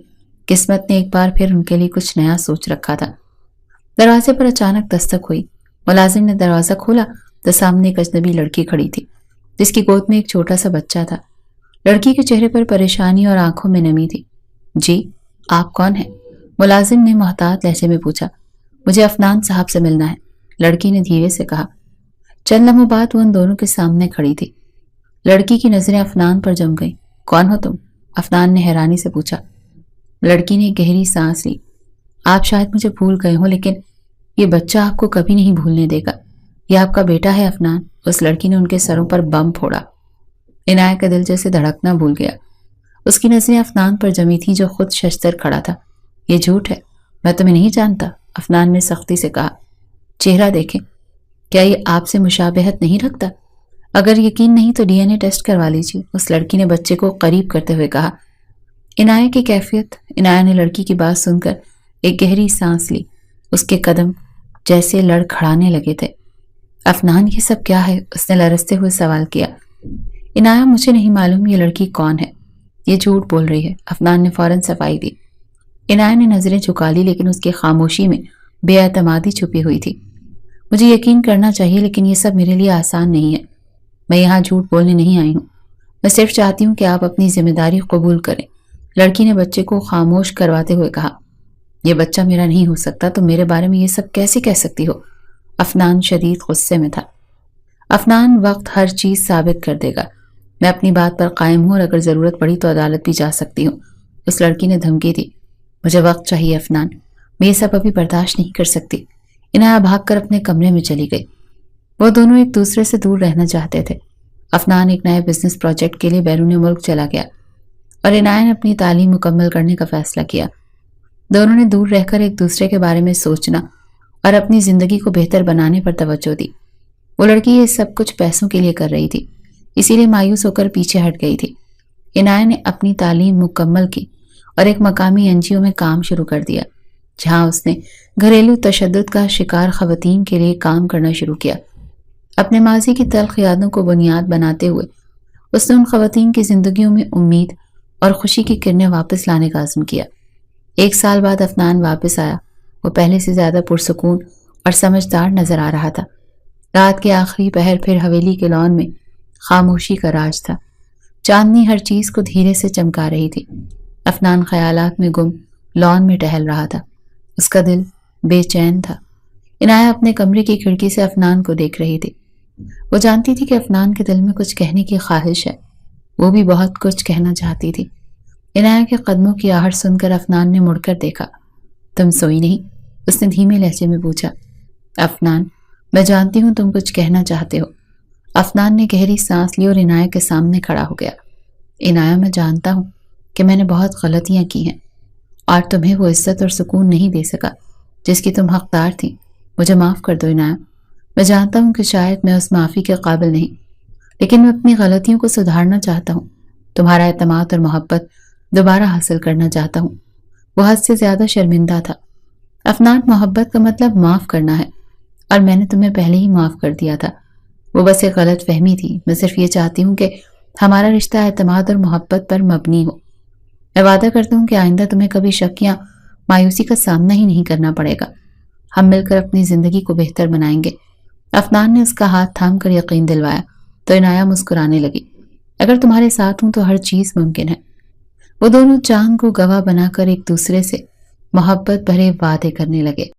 قسمت نے ایک بار پھر ان کے لیے کچھ نیا سوچ رکھا تھا۔ دروازے پر اچانک دستک ہوئی۔ ملازم نے دروازہ کھولا تو سامنے ایک اجنبی لڑکی کھڑی تھی، جس کی گود میں ایک چھوٹا سا بچہ تھا۔ لڑکی کے چہرے پر پریشانی اور آنکھوں میں نمی تھی۔ جی، آپ کون ہیں؟ ملازم نے محتاط لہجے میں پوچھا۔ مجھے افنان صاحب سے ملنا ہے، لڑکی نے دھیرے سے کہا۔ چند لمحوں بعد وہ ان دونوں کے سامنے کھڑی تھی۔ لڑکی کی نظریں افنان پر جم گئیں۔ کون ہو تم؟ افنان نے حیرانی سے پوچھا۔ لڑکی نے گہری سانس لی۔ آپ شاید مجھے بھول گئے ہوں، لیکن یہ بچہ آپ کو کبھی نہیں بھولنے دے گا۔ یہ آپ کا بیٹا ہے افنان۔ اس لڑکی نے ان کے سروں پر بم پھوڑا۔ عنایہ کا دل جیسے دھڑکنا بھول گیا۔ اس کی نظریں افنان پر جمی تھیں جو خود ششدر کھڑا تھا۔ یہ جھوٹ ہے، میں تمہیں نہیں جانتا، افنان نے سختی سے کہا۔ چہرہ دیکھیں، کیا یہ آپ سے مشابہت نہیں رکھتا؟ اگر یقین نہیں تو ڈی این اے ٹیسٹ کروا لیجیے، اس لڑکی نے بچے کو قریب کرتے ہوئے کہا۔ عنایہ کی کیفیت، عنایہ نے لڑکی کی بات سن کر ایک گہری سانس لی۔ اس کے قدم جیسے لڑکھڑانے لگے تھے۔ افنان، یہ سب کیا ہے؟ اس نے لرزتے ہوئے سوال کیا۔ عنایہ، مجھے نہیں معلوم یہ لڑکی کون ہے۔ یہ جھوٹ بول رہی ہے، افنان نے فوراً صفائی دی۔ عنایہ نے نظریں جھکا لی، لیکن اس کی خاموشی میں بے اعتمادی چھپی ہوئی تھی۔ مجھے یقین کرنا چاہیے، لیکن یہ سب میرے لیے آسان نہیں ہے۔ میں یہاں جھوٹ بولنے نہیں آئی ہوں، میں صرف چاہتی ہوں کہ آپ اپنی ذمہ داری قبول کریں، لڑکی نے بچے کو خاموش کرواتے ہوئے کہا۔ یہ بچہ میرا نہیں ہو سکتا، تو میرے بارے میں یہ سب کیسے کہہ سکتی ہو؟ افنان شدید غصے میں تھا۔ افنان، وقت ہر چیز ثابت کر دے گا۔ میں اپنی بات پر قائم ہوں اور اگر ضرورت پڑی تو عدالت بھی جا سکتی ہوں، اس لڑکی نے دھمکی دی۔ مجھے وقت چاہیے افنان، میں یہ سب ابھی برداشت نہیں کر سکتی۔ عنایہ بھاگ کر اپنے کمرے میں چلی گئی۔ وہ دونوں ایک دوسرے سے دور رہنا چاہتے تھے۔ افنان ایک نئے بزنس پروجیکٹ کے لیے بیرون ملک چلا گیا اور عنایہ نے اپنی تعلیم مکمل کرنے کا فیصلہ کیا۔ دونوں نے دور رہ کر ایک دوسرے کے بارے میں سوچنا اور اپنی زندگی کو بہتر بنانے پر توجہ دی۔ وہ لڑکی یہ سب کچھ پیسوں کے لیے کر رہی تھی، اسی لیے مایوس ہو کر پیچھے ہٹ گئی تھی۔ عنایہ نے اپنی تعلیم مکمل کی اور ایک مقامی NGO میں کام شروع کر دیا، جہاں اس نے گھریلو تشدد کا شکار خواتین کے لیے کام کرنا شروع کیا۔ اپنے ماضی کی تلخ یادوں کو بنیاد بناتے ہوئے اس نے ان خواتین کی زندگیوں میں امید اور خوشی کی کرنیں واپس لانے کا عزم کیا۔ 1 سال بعد عفنان واپس آیا۔ وہ پہلے سے زیادہ پرسکون اور سمجھدار نظر آ رہا تھا۔ رات کے آخری پہر پھر حویلی کے لان میں خاموشی کا راج تھا۔ چاندنی ہر چیز کو دھیرے سے چمکا رہی تھی۔ عفنان خیالات میں گم لان میں ٹہل رہا تھا۔ اس کا دل بے چین تھا۔ عنایہ اپنے کمرے کی کھڑکی سے عفنان کو دیکھ رہی تھی۔ وہ جانتی تھی کہ عفنان کے دل میں کچھ کہنے کی خواہش ہے۔ وہ بھی بہت کچھ کہنا چاہتی تھی۔ عنایہ کے قدموں کی آہٹ سن کر عفنان نے مڑ کر دیکھا۔ تم سوئی نہیں؟ اس نے دھیمے لہجے میں پوچھا۔ عفنان، میں جانتی ہوں تم کچھ کہنا چاہتے ہو۔ عفنان نے گہری سانس لی اور عنایہ کے سامنے کھڑا ہو گیا۔ عنایہ، میں جانتا ہوں کہ میں نے بہت غلطیاں کی ہیں اور تمہیں وہ عزت اور سکون نہیں دے سکا جس کی تم حقدار تھی۔ مجھے معاف کر دو عنایہ۔ میں جانتا ہوں کہ شاید میں اس معافی کے قابل نہیں، لیکن میں اپنی غلطیوں کو سدھارنا چاہتا ہوں۔ تمہارا اعتماد اور محبت دوبارہ حاصل کرنا چاہتا ہوں۔ وہ حد سے زیادہ شرمندہ تھا۔ عفنان، محبت کا مطلب معاف کرنا ہے، اور میں نے تمہیں پہلے ہی معاف کر دیا تھا۔ وہ بس ایک غلط فہمی تھی۔ میں صرف یہ چاہتی ہوں کہ ہمارا رشتہ اعتماد اور محبت پر مبنی ہو۔ میں وعدہ کرتا ہوں کہ آئندہ تمہیں کبھی شک یا مایوسی کا سامنا ہی نہیں کرنا پڑے گا۔ ہم مل کر اپنی زندگی کو بہتر بنائیں گے۔ عفنان نے اس کا ہاتھ تھام کر یقین دلوایا تو عنایہ مسکرانے لگی۔ اگر تمہارے ساتھ ہوں تو ہر چیز ممکن ہے۔ وہ دونوں چاند کو گواہ بنا کر ایک دوسرے سے محبت بھرے وعدے کرنے لگے۔